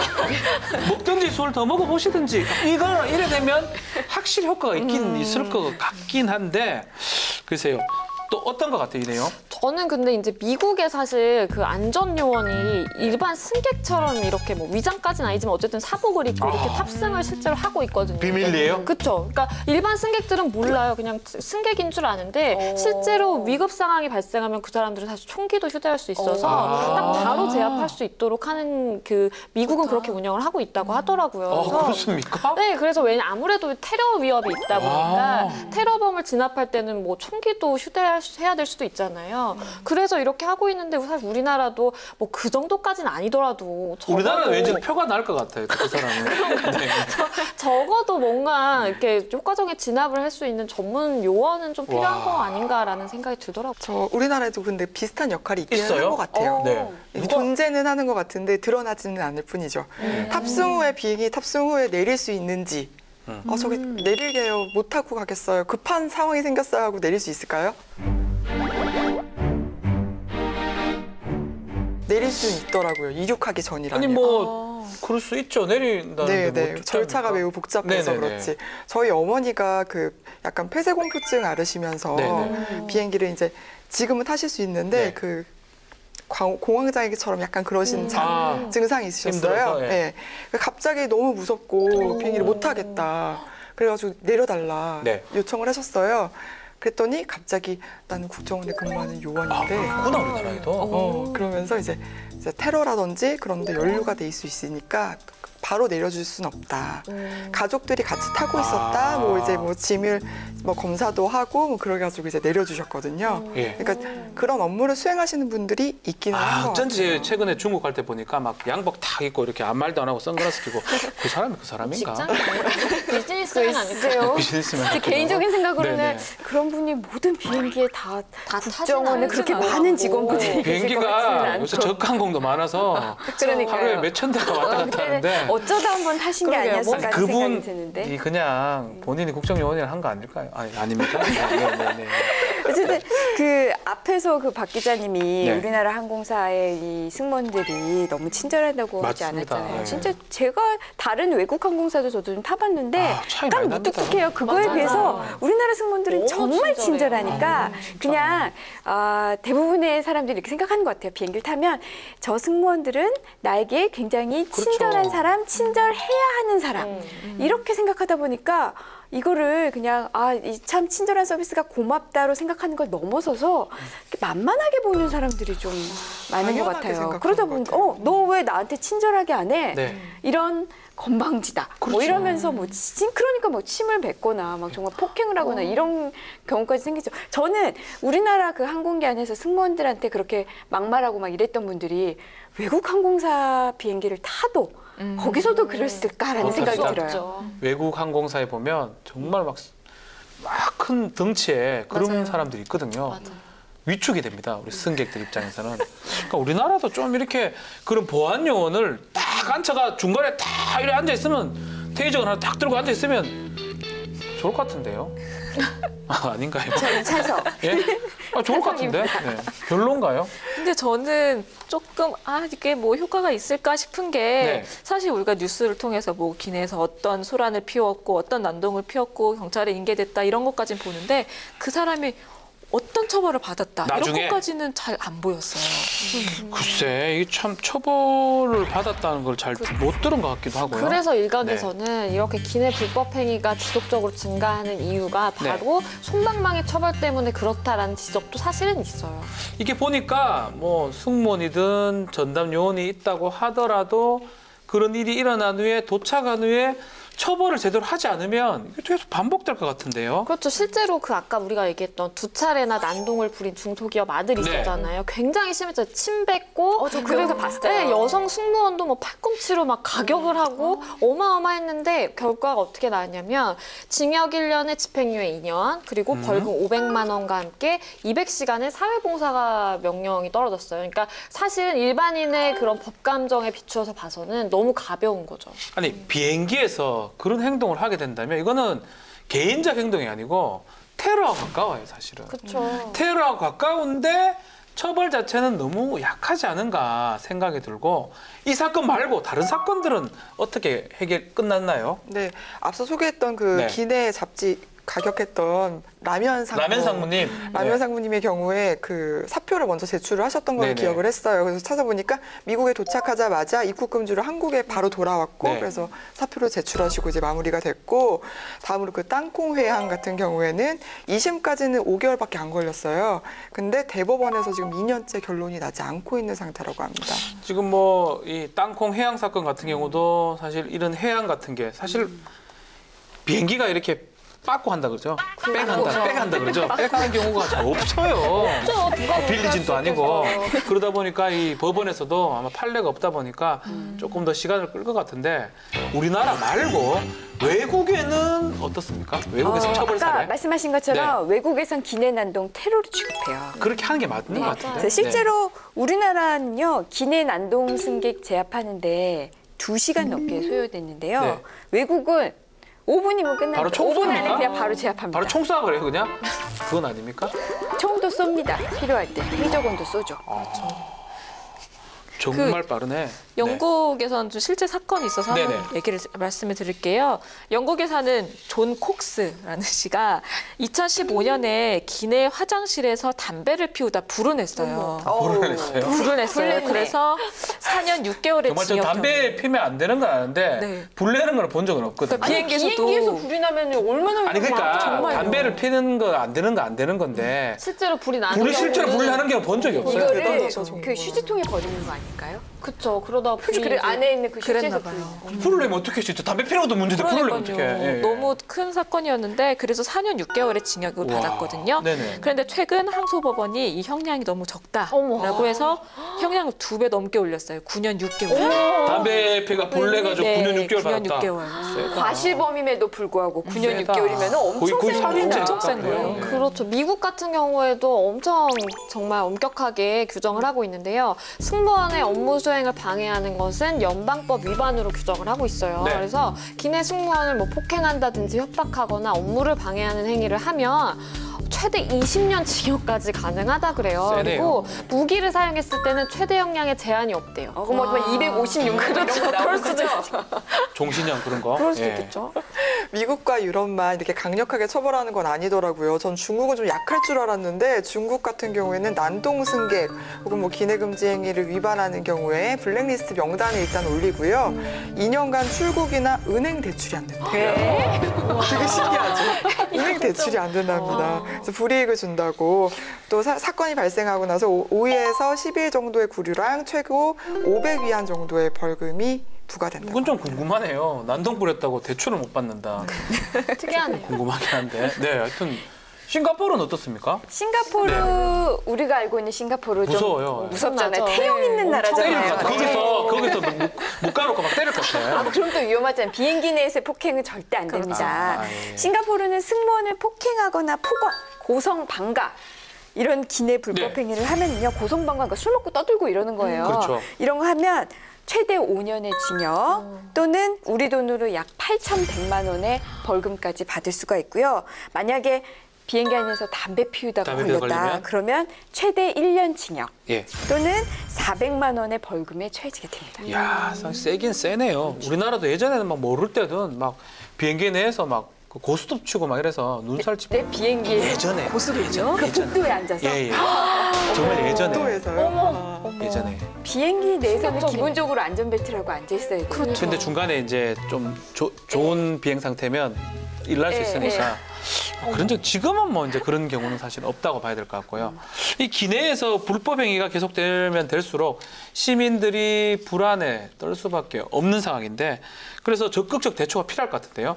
먹든지 술 더 먹어보시든지 이거 이래 되면 확실히 효과가 있긴 있을 것 같긴 한데 글쎄요. 또 어떤 것 같아요, 이 내용? 저는 근데 이제 미국에 사실 그 안전요원이 일반 승객처럼 이렇게 뭐 위장까지는 아니지만 어쨌든 사복을 입고 이렇게 탑승을 실제로 하고 있거든요. 비밀리에요? 그렇죠. 그러니까 일반 승객들은 몰라요. 그냥 승객인 줄 아는데 실제로 위급 상황이 발생하면 그 사람들은 사실 총기도 휴대할 수 있어서 딱 바로 제압할 수 있도록 하는 그 미국은 그렇게 운영을 하고 있다고 하더라고요. 그래서 그렇습니까? 네, 그래서 왜냐 아무래도 테러 위협이 있다 보니까 테러범을 진압할 때는 뭐 총기도 휴대해야 될 수도 있잖아요. 그래서 이렇게 하고 있는데 사실 우리나라도 뭐 그 정도까지는 아니더라도 우리나라는 왠지 표가 날 것 같아요, 그 사람은. 네. 적어도 뭔가 이렇게 효과적인 진압을 할 수 있는 전문 요원은 좀 필요한 거 아닌가라는 생각이 들더라고요. 저 우리나라에도 근데 비슷한 역할이 있기는 있어요? 한 것 같아요. 네. 존재는 하는 것 같은데 드러나지는 않을 뿐이죠. 탑승 후에 비행기 탑승 후에 내릴 수 있는지 저기 내리게요. 못 타고 가겠어요. 급한 상황이 생겼어요 하고 내릴 수 있을까요? 내릴 수는 있더라고요. 이륙하기 전이라면. 아니 뭐 그럴 수 있죠. 내린다는데 네, 뭐 절차가 어떡합니까? 매우 복잡해서 네네네. 그렇지. 저희 어머니가 그 약간 폐쇄공포증 앓으시면서 네네. 비행기를 이제 지금은 타실 수 있는데 네. 그 공황장애처럼 약간 그러신 증상이 있으셨어요. 힘들어서, 예. 네. 갑자기 너무 무섭고 비행기를 못 타겠다. 그래가지고 내려달라 네. 요청을 하셨어요. 그랬더니 갑자기 나는 국정원에 근무하는 요원인데 그렇구나, 우리나라에도. 그러면서 이제 테러라든지 그런 데 연루가 돼 있을 수 있으니까 바로 내려줄 수는 없다. 가족들이 같이 타고 있었다. 뭐 이제 뭐 짐을 뭐 검사도 하고 뭐 그래가지고 이제 내려주셨거든요. 예. 그러니까 그런 업무를 수행하시는 분들이 있기는 한 것 어쩐지 같아요. 최근에 중국 갈 때 보니까 막 양복 탁 입고 이렇게 아무 말도 안 하고 선글라스 끼고 그 사람이 그 사람인가? 직장이 아니라 비즈니스 수 비즈니스맨 아닐까요? 있으세요? 비즈니스맨 제 개인적인 생각으로는 네네. 그런 분이 모든 비행기에 다 국정원에 타시나요? 그렇게 타시나요? 많은 직원분들이 계실 것 같지는 비행기가 않고. 요새 저가항공도 많아서 그러니까요. 하루에 몇천 대가 왔다 갔다 그때는 하는데 어쩌다 한번 타신 게 그러게요. 아니었을까 하는 생각이 그분이 드는데. 그냥 본인이 국정요원이라 한 거 아닐까요? 아니, 아닙니까? 네. 어쨌든 그 앞에서 그 박 기자님이 네. 우리나라 항공사의 이 승무원들이 너무 친절하다고 하지 맞습니다. 않았잖아요. 네. 진짜 제가 다른 외국 항공사도 저도 좀 타봤는데 아, 차이 약간 많이 납니다. 무뚝뚝해요. 그거에 맞아요. 비해서 우리나라 승무원들은 너무 정말 친절해요. 친절하니까 그냥 대부분의 사람들이 이렇게 생각하는 것 같아요. 비행기를 타면 저 승무원들은 나에게 굉장히 그렇죠. 친절한 사람, 친절해야 하는 사람 이렇게 생각하다 보니까 이거를 그냥 이 참 친절한 서비스가 고맙다로 생각하는 걸 넘어서서 이렇게 만만하게 보는 사람들이 좀 많은 것 당연하게 같아요. 생각하는 그러다 것 보니까 같아요. 너 왜 나한테 친절하게 안 해? 네. 이런 건방지다. 뭐 그렇죠. 이러면서 그러니까 뭐 침을 뱉거나 막 정말 폭행을 하거나 이런 경우까지 생기죠. 저는 우리나라 그 항공기 안에서 승무원들한테 그렇게 막말하고 막 이랬던 분들이 외국 항공사 비행기를 타도 거기서도 그랬을까라는 생각이 그렇죠. 들어요. 외국 항공사에 보면 정말 막 큰 덩치에 그런 맞아요. 사람들이 있거든요. 맞아요. 위축이 됩니다. 우리 승객들 입장에서는. 그러니까 우리나라도 좀 이렇게 그런 보안 요원을 딱 앉혀가 중간에 딱 이렇게 앉아 있으면 테이저건 하나 딱 들고 앉아 있으면 좋을 것 같은데요. 아닌가요? 저는 찬성. 예? 좋을 것 같은데. 네. 별론가요? 근데 저는 조금 이게 뭐 효과가 있을까 싶은 게 네. 사실 우리가 뉴스를 통해서 뭐 기내에서 어떤 소란을 피웠고 어떤 난동을 피웠고 경찰에 인계됐다 이런 것까지는 보는데 그 사람이 어떤 처벌을 받았다 나중에? 이런 것까지는 잘 안 보였어요. 글쎄 이게 참 처벌을 받았다는 걸 잘 못 들은 것 같기도 하고요. 그래서 일각에서는 이렇게 기내 불법 행위가 지속적으로 증가하는 이유가 바로 솜방망이 처벌 때문에 그렇다라는 지적도 사실은 있어요. 이게 보니까 뭐 승무원이든 전담 요원이 있다고 하더라도 그런 일이 일어난 후에 도착한 후에 처벌을 제대로 하지 않으면 이게 계속 반복될 것 같은데요. 그렇죠. 실제로 그 아까 우리가 얘기했던 2차례나 난동을 부린 중소기업 아들이 네. 있었잖아요. 굉장히 심했죠. 침 뱉고 저 그래서 봤어요. 네, 여성 승무원도 뭐 팔꿈치로 막 가격을 하고 어마어마했는데 결과가 어떻게 나왔냐면 징역 1년에 집행유예 2년 그리고 벌금 500만 원과 함께 200시간의 사회봉사가 명령이 떨어졌어요. 그러니까 사실은 일반인의 그런 법 감정에 비추어서 봐서는 너무 가벼운 거죠. 아니 비행기에서 그런 행동을 하게 된다면 이거는 개인적 행동이 아니고 테러와 가까워요, 사실은. 그렇죠. 테러와 가까운데 처벌 자체는 너무 약하지 않은가 생각이 들고 이 사건 말고 다른 사건들은 어떻게 끝났나요? 네, 앞서 소개했던 그 네. 기내 잡지 가격했던 라면 상무. 라면 상무님. 라면 네. 상무님의 경우에 그 사표를 먼저 제출을 하셨던 걸 네네. 기억을 했어요. 그래서 찾아보니까 미국에 도착하자마자 입국 금지로 한국에 바로 돌아왔고 네. 그래서 사표를 제출하시고 이제 마무리가 됐고 다음으로 그 땅콩 회항 같은 경우에는 2심까지는 5개월밖에 안 걸렸어요. 근데 대법원에서 지금 2년째 결론이 나지 않고 있는 상태라고 합니다. 지금 뭐 이 땅콩 해양 사건 같은 경우도 사실 이런 해양 같은 게 사실 비행기가 이렇게 빠꾸 한다 그러죠. 백한다 그러죠. 백하는 경우가 잘 없어요. 빌리진도 아니고 그러다 보니까 이 법원에서도 아마 판례가 없다 보니까 조금 더 시간을 끌 것 같은데 우리나라 말고 외국에는 어떻습니까? 외국에서 처벌 아까 사례 말씀하신 것처럼 외국에선 기내 난동 테러로 취급해요. 그렇게 하는 게 맞는 것 같은데. 그래서 실제로 우리나라는요 기내 난동 승객 제압하는데 2시간 넘게 소요됐는데요. 네. 외국은 5분이면 끝납니다. 바로 5분 안에 총수입니까? 그냥 바로 제압합니다. 바로 총수하고 해요 그냥? 그건 아닙니까? 총도 쏩니다. 필요할 때 해적원도 쏘죠. 정말 빠르네. 영국에서는 좀 실제 사건이 있어서 네네. 한번 말씀을 드릴게요. 영국에 사는 존 콕스라는 씨가 2015년에 기내 화장실에서 담배를 피우다 불을 냈어요. 불을 냈어요. 불을 냈어요. 불냈네. 그래서 4년 6개월의 정말 저 징역. 담배 피면 안 되는 건 아는데 네. 불 내는 걸 본 적은 없거든요. 그러니까 비행기에서도 불이 나면 얼마나 아니 그러니까 정말요. 담배를 피는 거 안 되는 거 안 되는 건데 실제로 불이 나는 불이 실제로 경우는 불을 하는 게 본 적이 없어요. 이거를 대단하죠. 그 휴지통에 버리는 거 아닐까요? 그쵸. 그러다 그래 불이 안에 있는 그 그랬나 실제에서 봐요. 불을 내면 어떻게 진짜 담배 피는 것도 문제인데 불을 내면 어떻게? 그러니까요. 너무 큰 사건이었는데 그래서 4년 6개월의 징역을 우와. 받았거든요. 네네. 그런데 최근 항소법원이 이 형량이 너무 적다라고 어머. 해서 형량을 2배 넘게 올렸어요. 9년 6개월. 담배 피가 불 내가지고 9년 6개월 9년 받았다. 6개월. 과실범임에도 불구하고 9년 세다. 6개월이면 엄청 거의 센 살인죄 겁니다. 엄청 센 거예요. 네. 그렇죠. 미국 같은 경우에도 엄청 정말 엄격하게 규정을 하고 있는데요. 승무원의 업무 수행을 방해하는 것은 연방법 위반으로 규정을 하고 있어요. 네. 그래서 기내 승무원을 뭐 폭행한다든지 협박하거나 업무를 방해하는 행위를 하면 최대 20년 징역까지 가능하다 그래요. 세네요. 그리고 무기를 사용했을 때는 최대 형량에 제한이 없대요. 그럼 뭐 256년 그렇죠. 그럴 수도 있죠. 종신형 그런 거. 그럴 수도 예. 있겠죠. 미국과 유럽만 이렇게 강력하게 처벌하는 건 아니더라고요. 전 중국은 좀 약할 줄 알았는데 중국 같은 경우에는 난동 승객 혹은 뭐 기내 금지 행위를 위반하는 경우에 블랙리스트 명단에 일단 올리고요. 2년간 출국이나 은행 대출이 안 된다. 되게 신기하죠. 은행 대출이 안 된답니다. 그래서 불이익을 준다고. 또 사건이 발생하고 나서 5에서 10일 정도의 구류랑 최고 500위안 정도의 벌금이 부과된다. 이건 좀 궁금하네요. 난동 부렸다고 대출을 못 받는다. 특이하네요. 궁금하긴 한데. 네, 하여튼 싱가포르는 어떻습니까? 싱가포르 우리가 알고 있는 싱가포르 좀 무서워요. 무섭잖아요. 맞아. 태용 있는 엄청 때릴 것 나라잖아요. 같아. 거기서 못 가놓고 막 때릴 것 같아. 그럼 또 위험하잖아요. 비행기 내에서의 폭행은 절대 안 됩니다. 예. 싱가포르는 승무원을 폭행하거나 폭언, 고성 방가 이런 기내 불법 네. 행위를 하면요 고성 방가, 그러니까 술 먹고 떠들고 이러는 거예요. 그렇죠. 이런 거 하면 최대 5년의 징역 또는 우리 돈으로 약 8,100만 원의 벌금까지 받을 수가 있고요. 만약에 비행기 안에서 담배 피우다가 담배 걸렸다. 걸리면? 그러면 최대 1년 징역 예. 또는 400만 원의 벌금에 처해지게 됩니다. 이야, 세긴 세네요. 우리나라도 예전에는 막 모를 때든 막 비행기 내에서 막 고스톱 치고 막 이래서 눈살 찌고. 내 비행기에 예전에. 고수를요? 그 복도에 앉아서 예, 예. 정말 예전에. 또에서요. 예전에. 비행기 내에서는 충격적이네. 기본적으로 안전벨트라고 앉아 있어야 돼요. 근데 중간에 이제 좀 좋은 비행 상태면 일날 수 예, 있으니까 그런 적 지금은 뭐 이제 그런 경우는 사실 없다고 봐야 될 것 같고요. 이 기내에서 불법 행위가 계속되면 될수록 시민들이 불안에 떨 수밖에 없는 상황인데 그래서 적극적 대처가 필요할 것 같은데요.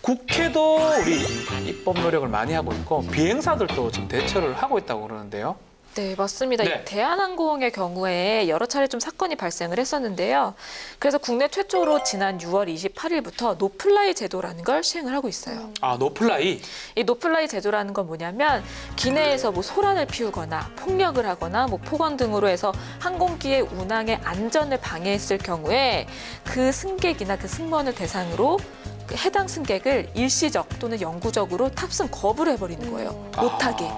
국회도 우리 입법 노력을 많이 하고 있고 비행사들도 지금 대처를 하고 있다고 그러는데요. 네, 맞습니다. 네. 이 대한항공의 경우에 여러 차례 좀 사건이 발생을 했었는데요. 그래서 국내 최초로 지난 6월 28일부터 노플라이 제도라는 걸 시행을 하고 있어요. 아, 노플라이. 이 노플라이 제도라는 건 뭐냐면 기내에서 뭐 소란을 피우거나 폭력을 하거나 뭐 폭언 등으로 해서 항공기의 운항의 안전을 방해했을 경우에 그 승객이나 그 승무원을 대상으로 그 해당 승객을 일시적 또는 영구적으로 탑승 거부를 해버리는 거예요. 못하게.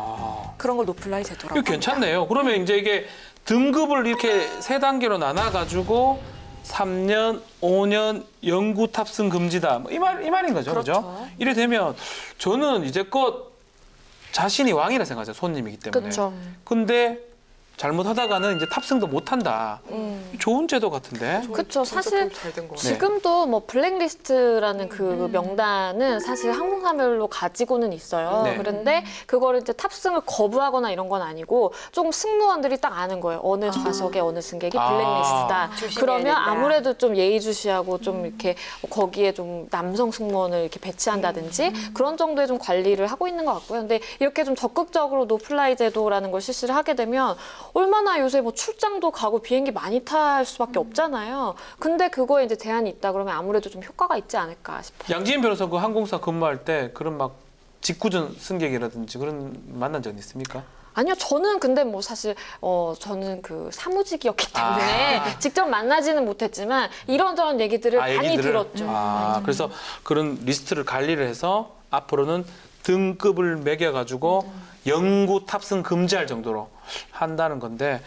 그런 걸 노플라이 제도라고 이거 괜찮네요. 그러면 이제 이게 등급을 이렇게 세 단계로 나눠가지고 3년, 5년 영구 탑승 금지다. 뭐 이 말인 거죠. 그죠? 그렇죠. 이래 되면 저는 이제껏 자신이 왕이라 생각하죠. 손님이기 때문에. 그렇죠. 근데 잘못하다가는 이제 탑승도 못한다. 좋은 제도 같은데. 그렇죠. 사실 잘된 거. 지금도 뭐 블랙리스트라는 그 명단은 사실 항공사별로 가지고는 있어요. 네. 그런데 그거를 이제 탑승을 거부하거나 이런 건 아니고 조금 승무원들이 딱 아는 거예요. 어느 좌석에 어느 승객이 아. 블랙리스트다. 조심해야 그러면 된다. 아무래도 좀 예의주시하고 좀 이렇게 거기에 좀 남성 승무원을 이렇게 배치한다든지 그런 정도의 좀 관리를 하고 있는 것 같고요. 근데 이렇게 좀 적극적으로 노플라이 제도라는 걸 실시를 하게 되면 얼마나 요새 뭐 출장도 가고 비행기 많이 탈 수밖에 없잖아요. 근데 그거에 이제 제한이 있다 그러면 아무래도 좀 효과가 있지 않을까 싶어요. 양지인 변호사 그 항공사 근무할 때 그런 막 직구전 승객이라든지 그런 만난 적은 있습니까? 아니요, 저는 근데 뭐 사실 저는 그 사무직이었기 때문에 직접 만나지는 못했지만 이런저런 얘기들을 많이 얘기들을? 들었죠. 그래서 그런 리스트를 관리를 해서 앞으로는 등급을 매겨가지고 영구 탑승 금지할 정도로 한다는 건데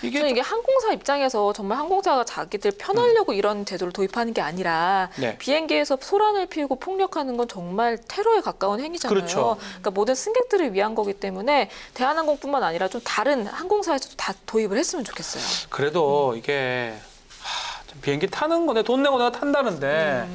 저는 이게 항공사 입장에서 정말 항공사가 자기들 편하려고 이런 제도를 도입하는 게 아니라 네. 비행기에서 소란을 피우고 폭력하는 건 정말 테러에 가까운 행위잖아요. 그렇죠. 그러니까 모든 승객들을 위한 거기 때문에 대한항공뿐만 아니라 좀 다른 항공사에서도 다 도입을 했으면 좋겠어요. 그래도 이게 좀 비행기 타는 건데 돈 내고 내가 탄다는데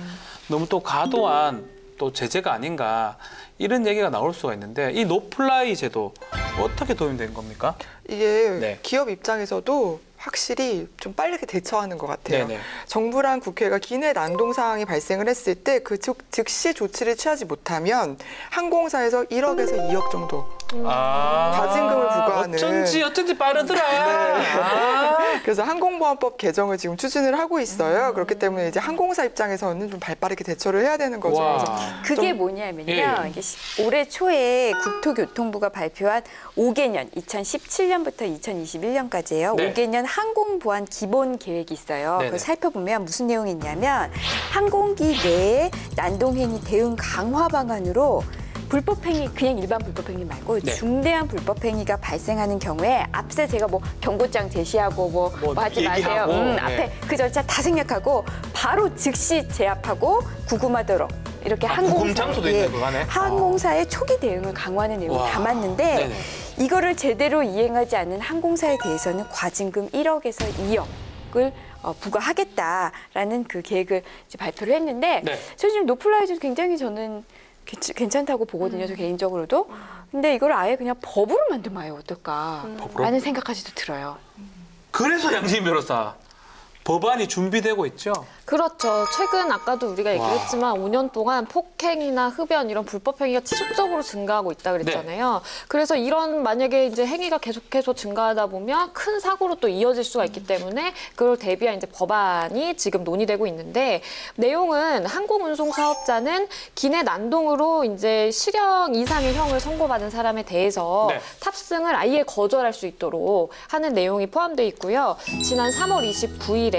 너무 또 과도한 또 제재가 아닌가 이런 얘기가 나올 수가 있는데 이 노플라이 제도 어떻게 도입된 겁니까? 이게 네. 기업 입장에서도 확실히 좀 빠르게 대처하는 것 같아요. 네네. 정부랑 국회가 기내 난동 상황이 발생을 했을 때 그 즉시 조치를 취하지 못하면 항공사에서 1억에서 2억 정도 과징금을 부과하는. 어쩐지 빠르더라. 아. 그래서 항공보안법 개정을 지금 추진을 하고 있어요. 그렇기 때문에 이제 항공사 입장에서는 좀 발빠르게 대처를 해야 되는 거죠. 와. 그래서 그게 좀- 뭐냐면요. 예. 이게 올해 초에 국토교통부가 발표한 5개년, 2017년부터 2021년까지예요. 네. 5개년 항공보안 기본 계획이 있어요. 네네. 그걸 살펴보면 무슨 내용이 있냐면 항공기 내에 난동행위 대응 강화 방안으로 불법행위, 그냥 일반 불법행위 말고 네. 중대한 불법행위가 발생하는 경우에 앞서 제가 뭐 경고장 제시하고 뭐 하지 마세요. 얘기하고, 네. 앞에 그 절차 다 생략하고 바로 즉시 제압하고 구금하도록 이렇게 구금 장소도 있네, 그 안에? 항공사의 초기 대응을 강화하는 내용을 와. 담았는데 네네. 이거를 제대로 이행하지 않는 항공사에 대해서는 과징금 1억에서 2억을 부과하겠다라는 그 계획을 이제 발표를 했는데 네. 저 지금 노플라이즈도 굉장히 저는 괜찮다고 보거든요. 저 개인적으로도. 근데 이걸 아예 그냥 법으로 만들면 어떨까 법으로? 라는 생각까지도 들어요. 그래서 양진 변호사 법안이 준비되고 있죠. 그렇죠. 최근 아까도 우리가 얘기를 와. 했지만 5년 동안 폭행이나 흡연 이런 불법 행위가 지속적으로 증가하고 있다 그랬잖아요. 그래서 이런 만약에 이제 행위가 계속해서 증가하다 보면 큰 사고로 또 이어질 수가 있기 때문에 그걸 대비한 이제 법안이 지금 논의되고 있는데 내용은 항공운송 사업자는 기내 난동으로 이제 실형 이상의 형을 선고받은 사람에 대해서 네. 탑승을 아예 거절할 수 있도록 하는 내용이 포함되어 있고요. 지난 3월 29일에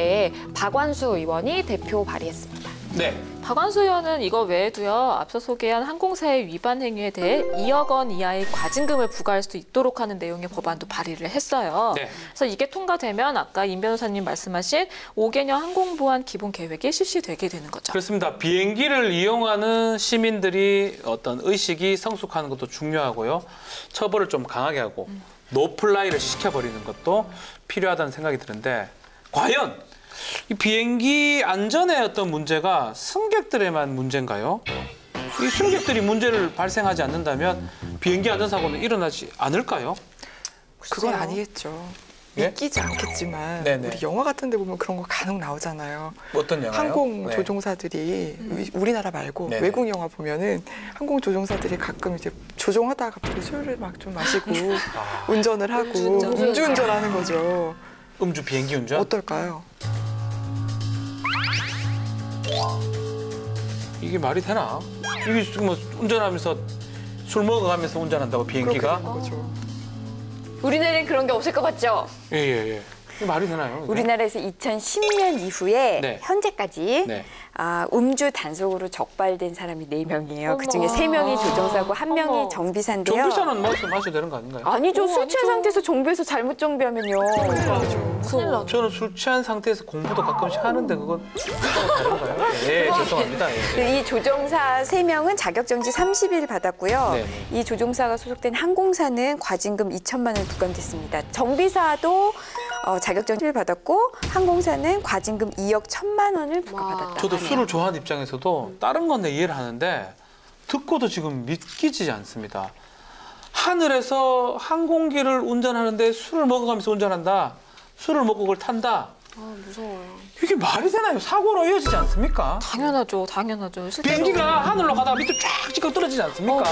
박완수 의원이 대표 발의했습니다. 네. 박완수 의원은 이거 외에도요. 앞서 소개한 항공사의 위반 행위에 대해 2억 원 이하의 과징금을 부과할 수 있도록 하는 내용의 법안도 발의를 했어요. 네. 그래서 이게 통과되면 아까 임 변호사님 말씀하신 5개년 항공보안 기본 계획이 실시되게 되는 거죠. 그렇습니다. 비행기를 이용하는 시민들이 어떤 의식이 성숙하는 것도 중요하고요. 처벌을 좀 강하게 하고 노플라이를 시켜버리는 것도 필요하다는 생각이 드는데 과연 이 비행기 안전의 어떤 문제가 승객들에만 문제인가요? 이 승객들이 문제를 발생하지 않는다면 비행기 안전사고는 일어나지 않을까요? 그건 아니겠죠. 예? 믿기지 않겠지만 네네. 우리 영화 같은 데 보면 그런 거 간혹 나오잖아요. 어떤 영화요? 항공 네. 조종사들이 우리나라 말고 네네. 외국 영화 보면은 항공 조종사들이 가끔 이제 조종하다가 갑자기 술을 막 좀 마시고 운전을 하고 음주운전하는 거죠. 음주 비행기 운전? 어떨까요? 이게 말이 되나? 이게 뭐 운전하면서 술 먹어가면서 운전한다고 비행기가? 그렇게 되는 거죠. 우리나라엔 그런 게 없을 것 같죠? 예예예. 이게 말이 되나요? 이게? 우리나라에서 2010년 이후에 네. 현재까지 네. 음주 단속으로 적발된 사람이 4명이에요. 그중에 3명이 조종사고 1명이 어머. 정비사인데요. 정비사는 마셔도 되는 거 아닌가요? 아니죠. 술 취한 상태에서 정비해서 잘못 정비하면요. 무서워. 저는 술 취한 상태에서 공부도 가끔씩 하는데 그건 다른가요? 예, 죄송합니다. 예. 이 조종사 3명은 자격정지 30일 받았고요. 네. 이 조종사가 소속된 항공사는 과징금 2천만 원 부과됐습니다. 정비사도 자격정지를 받았고 항공사는 과징금 2억 1천만 원을 부과받았다. 저도 술을 좋아하는 입장에서도 다른 건 내 이해를 하는데 듣고도 지금 믿기지 않습니다. 하늘에서 항공기를 운전하는데 술을 먹어가면서 운전한다. 술을 먹고 그걸 탄다. 무서워요. 이게 말이 되나요? 사고로 이어지지 않습니까? 당연하죠. 당연하죠. 실제로. 비행기가 하늘로 가다가 밑으로 쫙 찍어 떨어지지 않습니까?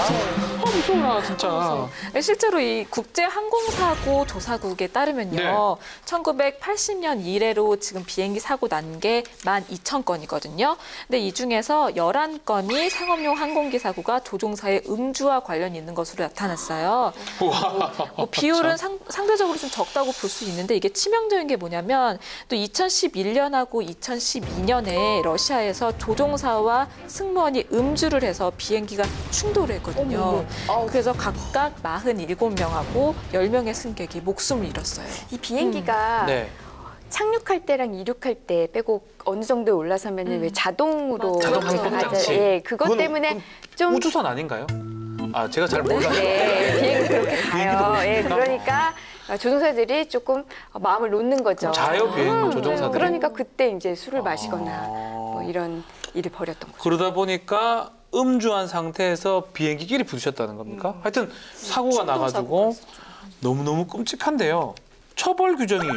무서워라 진짜. 실제로 이 국제항공사고 조사국에 따르면요. 네. 1980년 이래로 지금 비행기 사고 난 게 12,000건이거든요. 근데 이 중에서 11건이 상업용 항공기 사고가 조종사의 음주와 관련이 있는 것으로 나타났어요. 뭐 비율은 상대적으로 좀 적다고 볼 수 있는데 이게 치명적인 게 뭐냐면 또 2011년하고 2012년에 러시아에서 조종사와 승무원이 음주를 해서 비행기가 충돌을 했거든요. 그래서 각각 47명하고 10명의 승객이 목숨을 잃었어요. 이 비행기가 네. 착륙할 때랑 이륙할 때 빼고 어느 정도에 올라서면은 왜 자동으로 자동 그렇죠. 항법 가죠. 장치. 예, 그것 그건 때문에 좀 우주선 아닌가요? 아 제가 잘 몰라요. 네, 비행기 그렇게 가요. 예, 그러니까 조종사들이 조금 마음을 놓는 거죠. 자요 비행 조종사들이. 그러니까 그때 이제 술을 마시거나 뭐 이런 일을 벌였던 거죠. 그러다 보니까 음주한 상태에서 비행기끼리 부딪혔다는 겁니까? 하여튼 사고가 나가지고 너무너무 끔찍한데요. 처벌 규정이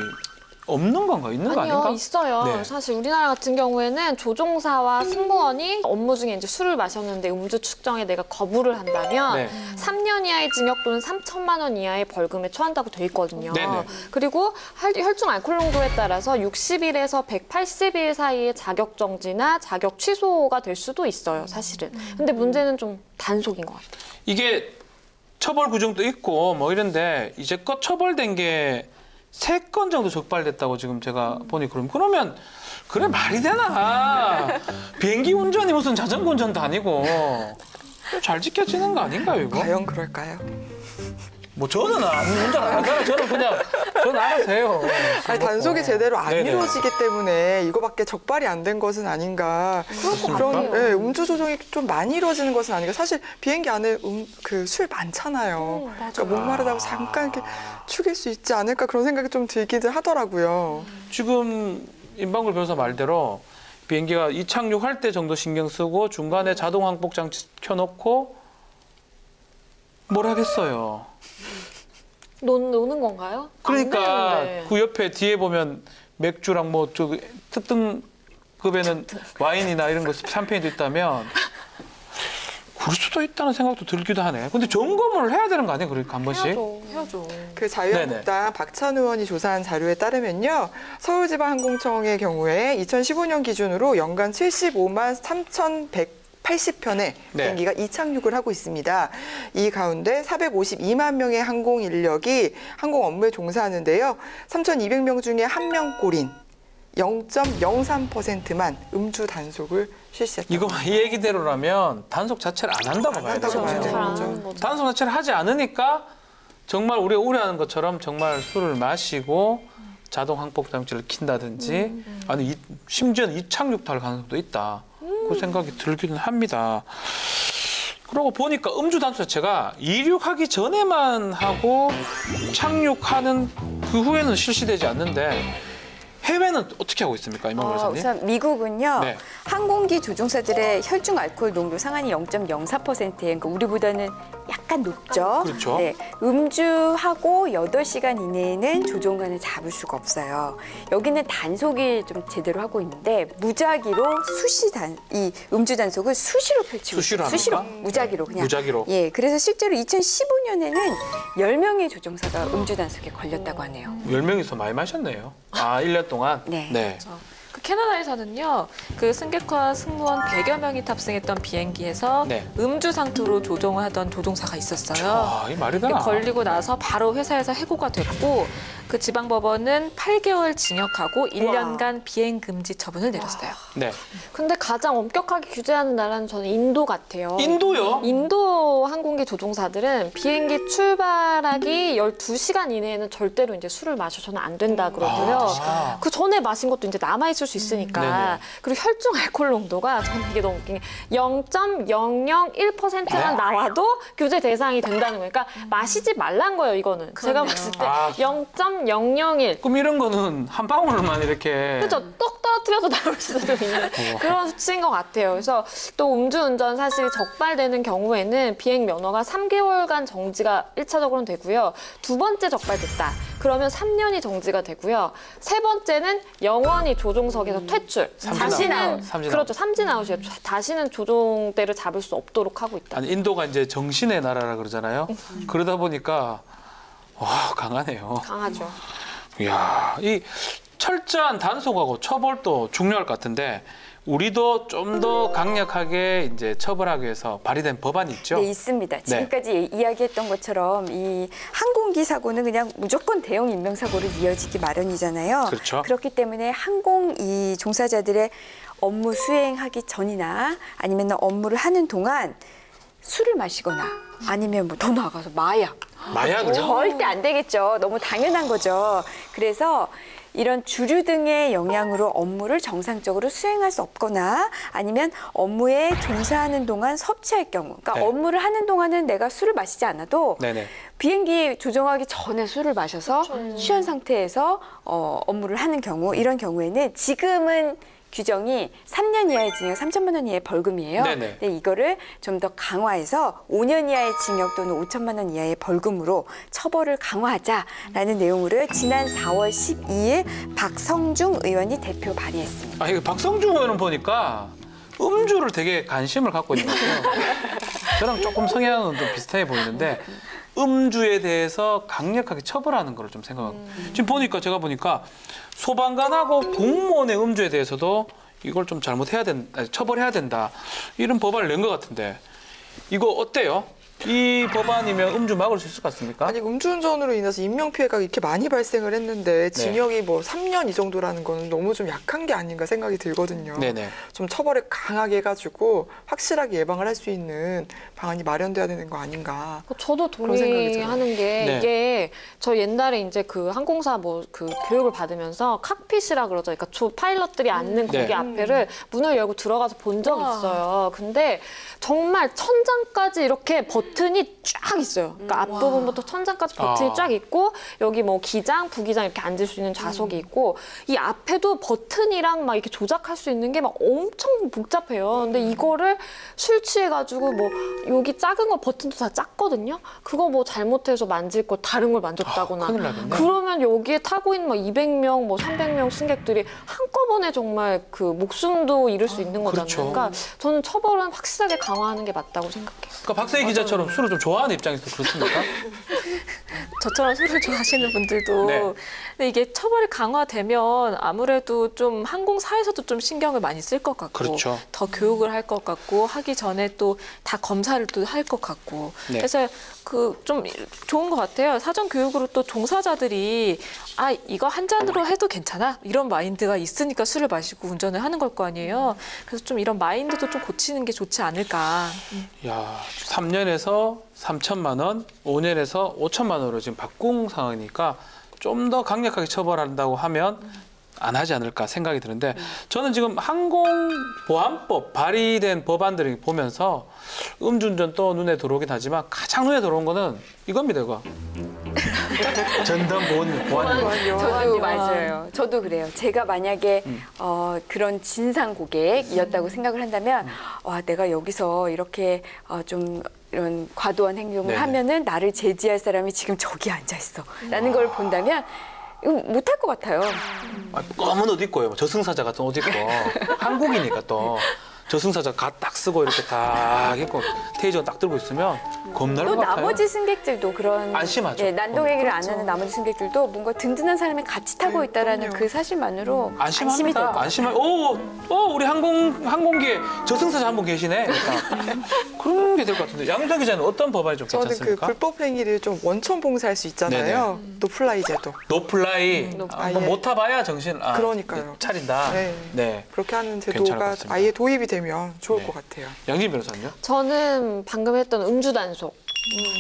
없는 건가? 있는 거 아니요, 아닌가? 있어요. 네. 사실 우리나라 같은 경우에는 조종사와 승무원이 업무 중에 이제 술을 마셨는데 음주 측정에 내가 거부를 한다면 네. 3년 이하의 징역 또는 3천만 원 이하의 벌금에 처한다고 돼 있거든요. 네네. 그리고 혈중 알코올 농도에 따라서 60일에서 180일 사이에 자격 정지나 자격 취소가 될 수도 있어요, 사실은. 근데 문제는 좀 단속인 것 같아요. 이게 처벌 규정도 있고 뭐 이런데 이제껏 처벌된 게 3건 정도 적발됐다고 지금 제가 보니 그러면 그래 말이 되나? 비행기 운전이 무슨 자전거 운전도 아니고 잘 지켜지는 거 아닌가요 이거? 과연 그럴까요? 뭐 저는 운전 안 하잖아요. 저는 알아서 해요. 아니, 단속이 제대로 안 네네. 이루어지기 때문에 이거밖에 적발이 안 된 것은 아닌가. 그런 같아요. 음주 조종이 좀 많이 이루어지는 것은 아닌가. 사실 비행기 안에 그 술 많잖아요. 그러니까 목마르다고 잠깐 이렇게 축일 수 있지 않을까 그런 생각이 좀 들기도 하더라고요. 지금 임방글 변호사 말대로 비행기가 이착륙할 때 정도 신경 쓰고 중간에 자동 항복 장치 켜놓고 뭘 하겠어요. 노는 건가요? 안 그러니까 되는데. 그 옆에 뒤에 보면 맥주랑 뭐 저 특등급에는 와인이나 이런 거 샴페인도 있다면 그럴 수도 있다는 생각도 들기도 하네. 근데 점검을 해야 되는 거 아니에요? 그러니까 한 번씩. 해야죠. 그 자유한국당 박찬 의원이 조사한 자료에 따르면요. 서울지방항공청의 경우에 2015년 기준으로 연간 75만 3,180편의 비행기가 이착륙을 하고 있습니다. 이 가운데 452만 명의 항공 인력이 항공 업무에 종사하는데요. 3,200명 중에 1명꼴인 0.03%만 음주 단속을 실시했다. 이거 이 얘기대로라면 단속 자체를 안 한다고 봐야 한다고 봐야 되죠. 되는 잘안 거죠. 하는 거죠. 단속 자체를 하지 않으니까 정말 우리가 우려하는 것처럼 정말 술을 마시고 자동 항복 장치를 킨다든지 아니 심지어는 이착륙도 할 가능성도 있다. 그 생각이 들기는 합니다. 그러고 보니까 음주 단속 자체가 이륙하기 전에만 하고 착륙하는 그 후에는 실시되지 않는데 해외는 어떻게 하고 있습니까, 임원 변호사님? 우선 미국은요. 네. 항공기 조종사들의 혈중 알코올 농도 상한이 0.04%예요. 그러니까 우리보다는 약간 높죠. 그렇죠. 네, 음주하고 8시간 이내에는 조종관을 잡을 수가 없어요. 여기는 단속이 좀 제대로 하고 있는데 무작위로 이 음주 단속을 수시로 펼치고 수시로 있어요. 수시로 합니까? 무작위로 그냥. 무작위로. 예, 그래서 실제로 2015년에는 10명의 조종사가 음주 단속에 걸렸다고 하네요. 10명이서 많이 마셨네요. 아, 1년 동안? 네. 그 캐나다에서는요, 그 승객과 승무원 100여 명이 탑승했던 비행기에서 네. 음주 상태로 조종을 하던 조종사가 있었어요. 아, 이 말이 되나? 걸리고 나서 바로 회사에서 해고가 됐고 그 지방법원은 8개월 징역하고 1년간 비행 금지 처분을 내렸어요. 네. 근데 가장 엄격하게 규제하는 나라는 저는 인도 같아요. 인도요? 인도 항공기 조종사들은 비행기 출발하기 12시간 이내에는 절대로 이제 술을 마셔서는 안 된다 그러고요. 아. 그 전에 마신 것도 이제 남아있을 수 있으니까. 네네. 그리고 혈중 알코올 농도가 저는 이게 너무 웃긴 게 0.001%만 네. 나와도 규제 대상이 된다는 거니까 마시지 말란 거예요, 이거는. 제가 그러네요. 봤을 때 아. 0.001. 그럼 이런 거는 한 방울만 이렇게. 그렇죠. 떡 떨어뜨려도 나올 수도 있는 그런 수치인 것 같아요. 그래서 또 음주운전 사실 적발되는 경우에는 비행 면허가 3개월간 정지가 1차적으로는 되고요. 두 번째 적발됐다. 그러면 3년이 정지가 되고요. 세 번째는 영원히 조종석에서 퇴출. 다시는 삼진 그렇죠. 삼진아웃이에요. 다시는 조종대를 잡을 수 없도록 하고 있다. 아니, 인도가 이제 정신의 나라라 그러잖아요. 그러다 보니까 와, 강하네요. 강하죠. 이야, 이 철저한 단속하고 처벌도 중요할 것 같은데 우리도 좀 더 강력하게 이제 처벌하기 위해서 발의된 법안이 있죠. 네, 있습니다. 지금까지 이야기했던 것처럼 이 항공기 사고는 그냥 무조건 대형 인명사고로 이어지기 마련이잖아요. 그렇죠. 그렇기 때문에 항공 이 종사자들의 업무 수행하기 전이나 아니면 업무를 하는 동안 술을 마시거나 아니면 뭐 더 나아가서 마약. 마약을 절대 안 되겠죠. 너무 당연한 거죠. 그래서 이런 주류 등의 영향으로 업무를 정상적으로 수행할 수 없거나 아니면 업무에 종사하는 동안 섭취할 경우, 그러니까 네. 업무를 하는 동안은 내가 술을 마시지 않아도 네네. 비행기 조종하기 전에 술을 마셔서 취한 상태에서 업무를 하는 경우, 이런 경우에는 지금은 규정이 3년 이하의 징역 3천만 원 이하의 벌금이에요. 네네. 근데 이거를 좀 더 강화해서 5년 이하의 징역 또는 5천만 원 이하의 벌금으로 처벌을 강화하자라는 내용으로 지난 4월 12일 박성중 의원이 대표 발의했습니다. 이거 박성중 의원은 보니까 음주를 되게 관심을 갖고 있는 것 같아요. 저랑 조금 성향은 좀 비슷해 보이는데 음주에 대해서 강력하게 처벌하는 걸 좀 생각하고 지금 보니까 제가 보니까 소방관하고 공무원의 음주에 대해서도 이걸 좀 잘못해야 된다, 처벌해야 된다 이런 법안을 낸 것 같은데 이거 어때요? 이 법안이면 음주 막을 수 있을 것 같습니까? 아니 음주운전으로 인해서 인명피해가 이렇게 많이 발생을 했는데 징역이 뭐 3년 이 정도라는 거는 너무 좀 약한 게 아닌가 생각이 들거든요. 네네. 좀 처벌을 강하게 해가지고 확실하게 예방을 할 수 있는 방안이 마련돼야 되는 거 아닌가. 저도 그런 생각이 동의하는 게 네. 이게 저 옛날에 이제 그 항공사 뭐 그 교육을 받으면서 칵핏이라 그러죠. 그러니까 파일럿들이 앉는 거기 네. 앞에를 문을 열고 들어가서 본 적 있어요. 근데 정말 천장까지 이렇게 버튼이 쫙 있어요. 그러니까 앞부분부터 천장까지 버튼이 쫙 있고 여기 뭐 기장, 부기장 이렇게 앉을 수 있는 좌석이 있고 이 앞에도 버튼이랑 막 이렇게 조작할 수 있는 게 막 엄청 복잡해요. 근데 이거를 술 취해가지고 뭐 여기 작은 거 버튼도 다 작거든요. 그거 뭐 잘못해서 만질 거 다른 걸 만졌다거나 큰일 나겠네. 그러면 여기에 타고 있는 뭐 200명, 뭐 300명 승객들이 한꺼번에 정말 그 목숨도 잃을 수 있는 거잖아요. 그렇죠. 그러니까 저는 처벌은 확실하게 강화하는 게 맞다고 생각해요. 그러니까 박세희 기자처럼 술을 좀 좋아하는 입장에서 그렇습니까? 저처럼 술을 좋아하시는 분들도 네. 근데 이게 처벌이 강화되면 아무래도 좀 항공사에서도 좀 신경을 많이 쓸 것 같고 그렇죠. 더 교육을 할 것 같고 하기 전에 또 다 검사를 또 할 것 같고 네. 그래서 그 좀 좋은 것 같아요. 사전 교육으로 또 종사자들이 이거 한 잔으로 해도 괜찮아 이런 마인드가 있으니까 술을 마시고 운전을 하는 걸 거 아니에요. 그래서 좀 이런 마인드도 좀 고치는 게 좋지 않을까. 야, 3년에서 3천만 원, 5년에서 5천만 원으로 지금 바꾼 상황이니까 좀 더 강력하게 처벌한다고 하면 안 하지 않을까 생각이 드는데 저는 지금 항공보안법 발의된 법안들을 보면서 음주운전 또 눈에 들어오긴 하지만 가장 눈에 들어온 거는 이겁니다, 이거. 전담보안입니다. 저도 맞아요. 저도 그래요. 제가 만약에 그런 진상 고객이었다고 생각을 한다면 와 내가 여기서 이렇게 좀 이런 과도한 행동을 네네. 하면은 나를 제지할 사람이 지금 저기 앉아 있어라는 걸 본다면 이거 못할 것 같아요. 검은 옷 입고요. 저승사자 같은 옷 입고 한국이니까 또 저승사자 가 딱 쓰고 이렇게 딱 입고 테이저 딱 들고 있으면 겁날 또 것 같아요. 나머지 승객들도 그런 안심하죠. 난도 얘기를 안 하는 나머지 승객들도 뭔가 든든한 사람이 같이 타고 있다라는 그럼요. 그 사실만으로 안심이 될 것 안심합니다. 같아요. 안심할. 우리 항공기에 저승사자 한 분 계시네. 그러니까 그런 게 될 것 같은데 양정 기자는 어떤 법안이 좀 저는 그 괜찮습니까? 불법 행위를 좀 원천 봉쇄할 수 있잖아요. 노플라이 제도. 노플라이 아예. 못 타봐야 정신 그러니까요. 차린다. 네. 네. 그렇게 하는 괜찮을 것 제도가 같습니다. 아예 도입이 되면 좋을 네. 것 같아요. 양진 변호사는요? 저는 방금 했던 음주 단속.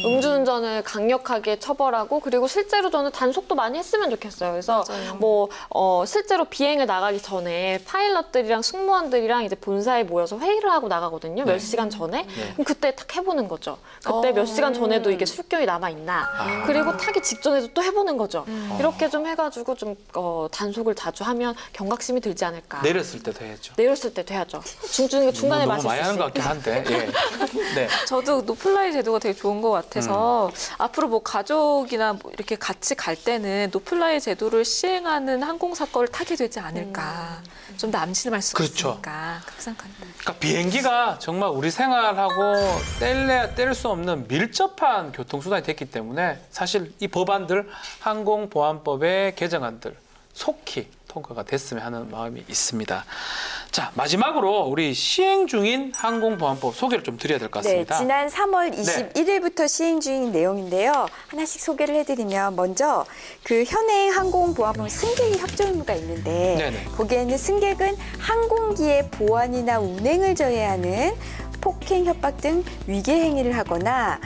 음주운전을 강력하게 처벌하고 그리고 실제로 저는 단속도 많이 했으면 좋겠어요. 그래서 뭐 실제로 비행을 나가기 전에 파일럿들이랑 승무원들이랑 이제 본사에 모여서 회의를 하고 나가거든요. 몇 시간 전에. 그럼 그때 딱 해보는 거죠. 그때 몇 시간 전에도 이게 술병이 남아 있나. 그리고 타기 직전에도 또 해보는 거죠. 이렇게 좀 해가지고 좀 단속을 자주 하면 경각심이 들지 않을까. 내렸을 때도 해야죠. 내렸을 때도 해야죠. 중간에 너무 마실 많이 수 하는 것 있으니까. 같긴 한데. 예. 네. 저도 노플라이 제도가 되게 좋은 것 같아서 앞으로 뭐 가족이나 뭐 이렇게 같이 갈 때는 노플라이 제도를 시행하는 항공사 거를 타게 되지 않을까. 좀 더 안심할 수가 그렇죠. 있으니까 그렇게 생각합니다. 그러니까 비행기가 정말 우리 생활하고 뗄래야 뗄 수 없는 밀접한 교통수단이 됐기 때문에 사실 이 법안들 항공보안법의 개정안들 속히 통과가 됐으면 하는 마음이 있습니다. 자, 마지막으로 우리 시행 중인 항공보안법 소개를 좀 드려야 될 것 네, 같습니다. 지난 3월 21일부터 시행 중인 내용인데요. 하나씩 소개를 해드리면 먼저 그 현행 항공보안법 승객 협조 의무가 있는데 네네. 거기에는 승객은 항공기의 보안이나 운행을 저해하는 폭행, 협박 등 위계 행위를 하거나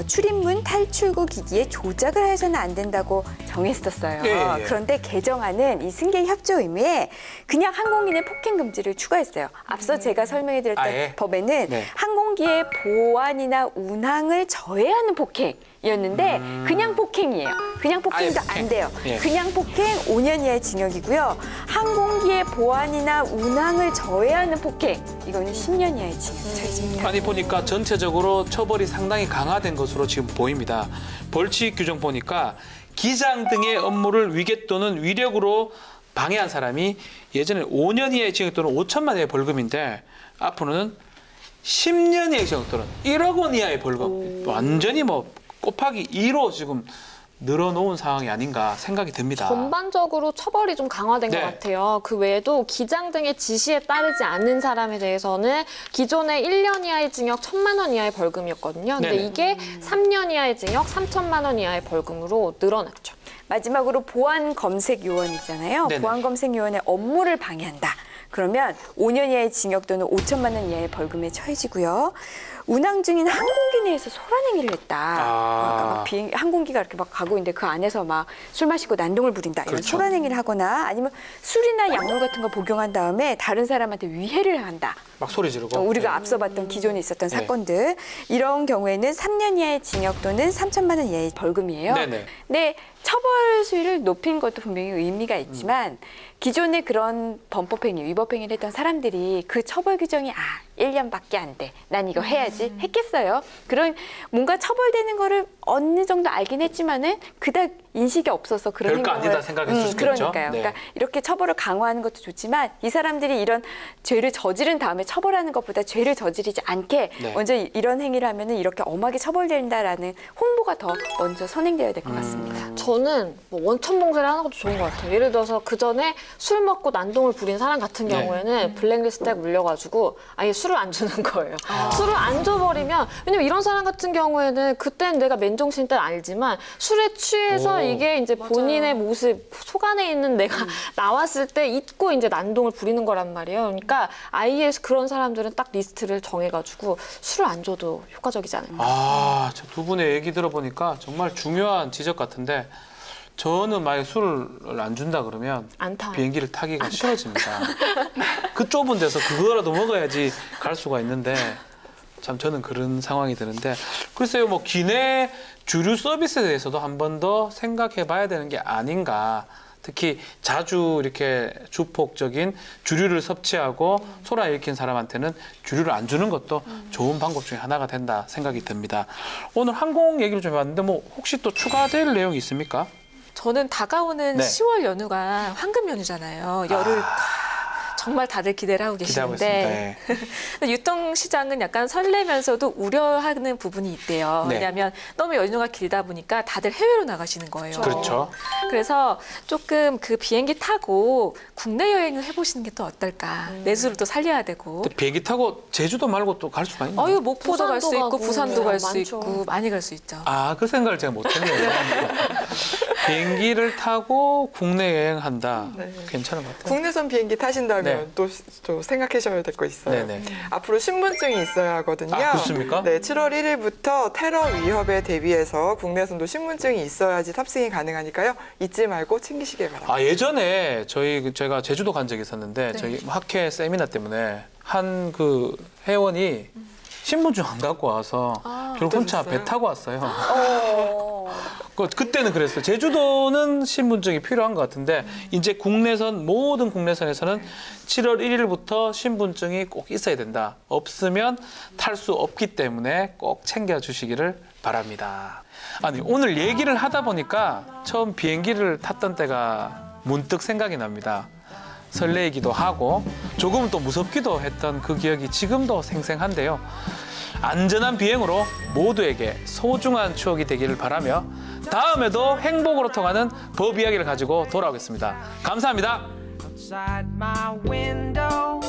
출입문 탈출구 기기에 조작을 해서는 안 된다고 정했었어요. 예. 그런데 개정안은 이 승객 협조 의무에 그냥 항공기의 폭행 금지를 추가했어요. 앞서 제가 설명해드렸던 아예? 법에는 네. 항공기의 보안이나 운항을 저해하는 폭행이었는데 그냥 폭행이에요. 그냥 폭행도 아예 폭행. 안 돼요. 예. 그냥 폭행 5년 이하의 징역이고요. 항공기의 보안이나 운항을 저해하는 폭행 이거는 10년 이하의 징역이 처해집니다. 아니 보니까 전체적으로 처벌이 상당히 강화된 것으로 지금 보입니다. 벌칙 규정 보니까 기장 등의 업무를 위계 또는 위력으로 방해한 사람이 예전에 5년 이하의 징역 또는 5천만 원의 벌금인데 앞으로는 10년 이하의 징역 또는 1억 원 이하의 벌금. 완전히 뭐 곱하기 2로 지금 늘어놓은 상황이 아닌가 생각이 듭니다. 전반적으로 처벌이 좀 강화된 네. 것 같아요. 그 외에도 기장 등의 지시에 따르지 않는 사람에 대해서는 기존에 1년 이하의 징역 1,000만 원 이하의 벌금이었거든요. 근데 네네. 이게 3년 이하의 징역 3천만 원 이하의 벌금으로 늘어났죠. 마지막으로 보안 검색 요원 있잖아요. 네네. 보안 검색 요원의 업무를 방해한다. 그러면 5년 이하의 징역 또는 5천만 원 이하의 벌금에 처해지고요. 운항 중인 항공기 내에서 소란행위를 했다. 그러니까 막 항공기가 이렇게 막 가고 있는데 그 안에서 막 술 마시고 난동을 부린다. 이런 그렇죠. 소란행위를 하거나 아니면 술이나 약물 같은 거 복용한 다음에 다른 사람한테 위해를 한다. 막 소리 지르고. 우리가 앞서 봤던 기존에 있었던 네. 사건들 이런 경우에는 3년 이하의 징역 또는 3천만 원 이하의 벌금이에요. 네네. 근데 처벌 수위를 높인 것도 분명히 의미가 있지만 기존에 그런 범법행위, 위법행위를 했던 사람들이 그 처벌 규정이 1년밖에 안 돼. 난 이거 해야지 했겠어요. 그런 뭔가 처벌되는 거를 어느 정도 알긴 했지만은 그닥 인식이 없어서 그런 별거 행동을 아니다 생각했을 수 있겠죠. 그러니까요. 네. 그러니까 이렇게 처벌을 강화하는 것도 좋지만 이 사람들이 이런 죄를 저지른 다음에 처벌하는 것보다 죄를 저지르지 않게 네. 먼저 이런 행위를 하면은 이렇게 엄하게 처벌된다라는 홍보가 더 먼저 선행되어야 될 것 같습니다. 저는 뭐 원천봉쇄를 하는 것도 좋은 것 같아요. 예를 들어서 그 전에 술 먹고 난동을 부린 사람 같은 네. 경우에는 블랙리스트에 물려가지고 아예 술을 안 주는 거예요. 술을 안 줘버리면 왜냐면 이런 사람 같은 경우에는 그때는 내가 맨정신일 땐 알지만 술에 취해서 오. 이게 이제 본인의 모습 속 안에 있는 내가 나왔을 때 잊고 이제 난동을 부리는 거란 말이에요. 그러니까 아예 그런 사람들은 딱 리스트를 정해가지고 술을 안 줘도 효과적이지 않을까. 저 두 분의 얘기 들어보니까 정말 중요한 지적 같은데 저는 만약에 술을 안 준다 그러면 안 타요. 비행기를 타기가 싫어집니다. 그 좁은 데서 그거라도 먹어야지 갈 수가 있는데 참 저는 그런 상황이 드는데 글쎄요 뭐 기내 주류 서비스에 대해서도 한 번 더 생각해 봐야 되는 게 아닌가. 특히 자주 이렇게 주폭적인 주류를 섭취하고 소란 일으킨 사람한테는 주류를 안 주는 것도 좋은 방법 중에 하나가 된다 생각이 듭니다. 오늘 항공 얘기를 좀 해봤는데 뭐 혹시 또 추가될 내용이 있습니까? 저는 다가오는 네. 10월 연휴가 황금 연휴잖아요. 열흘 정말 다들 기대를 하고 기대하고 계시는데 있습니다. 유통시장은 약간 설레면서도 우려하는 부분이 있대요. 네. 왜냐하면 너무 연휴가 길다 보니까 다들 해외로 나가시는 거예요. 그렇죠. 그래서 조금 그 비행기 타고 국내 여행을 해보시는 게 또 어떨까. 내수를 또 살려야 되고. 근데 비행기 타고 제주도 말고 또 갈 수가 있나요? 어유 목포도 갈 수 부산도 있고 가고. 부산도 갈 수 많죠. 있고 많이 갈 수 있죠. 그 생각을 제가 못했네요. 비행기를 타고 국내 여행한다. 네. 괜찮은 것 같아요. 국내선 비행기 타신다면 네. 또 생각하셔야 될 거 있어요. 네네. 앞으로 신분증이 있어야 하거든요. 그렇습니까? 네, 7월 1일부터 테러 위협에 대비해서 국내선도 신분증이 있어야지 탑승이 가능하니까요. 잊지 말고 챙기시길 바랍니다. 예전에 제가 제주도 간 적이 있었는데 저희 학회 세미나 때문에 한 그 회원이 신분증 안 갖고 와서 결국 혼자 배 어떠셨어요? 타고 왔어요. 그때는 그랬어요. 제주도는 신분증이 필요한 것 같은데 이제 모든 국내선에서는 7월 1일부터 신분증이 꼭 있어야 된다. 없으면 탈 수 없기 때문에 꼭 챙겨주시기를 바랍니다. 아니 오늘 얘기를 하다 보니까 처음 비행기를 탔던 때가 문득 생각이 납니다. 설레이기도 하고 조금 또 무섭기도 했던 그 기억이 지금도 생생한데요. 안전한 비행으로 모두에게 소중한 추억이 되기를 바라며 다음에도 행복으로 통하는 법 이야기를 가지고 돌아오겠습니다. 감사합니다. Outside my window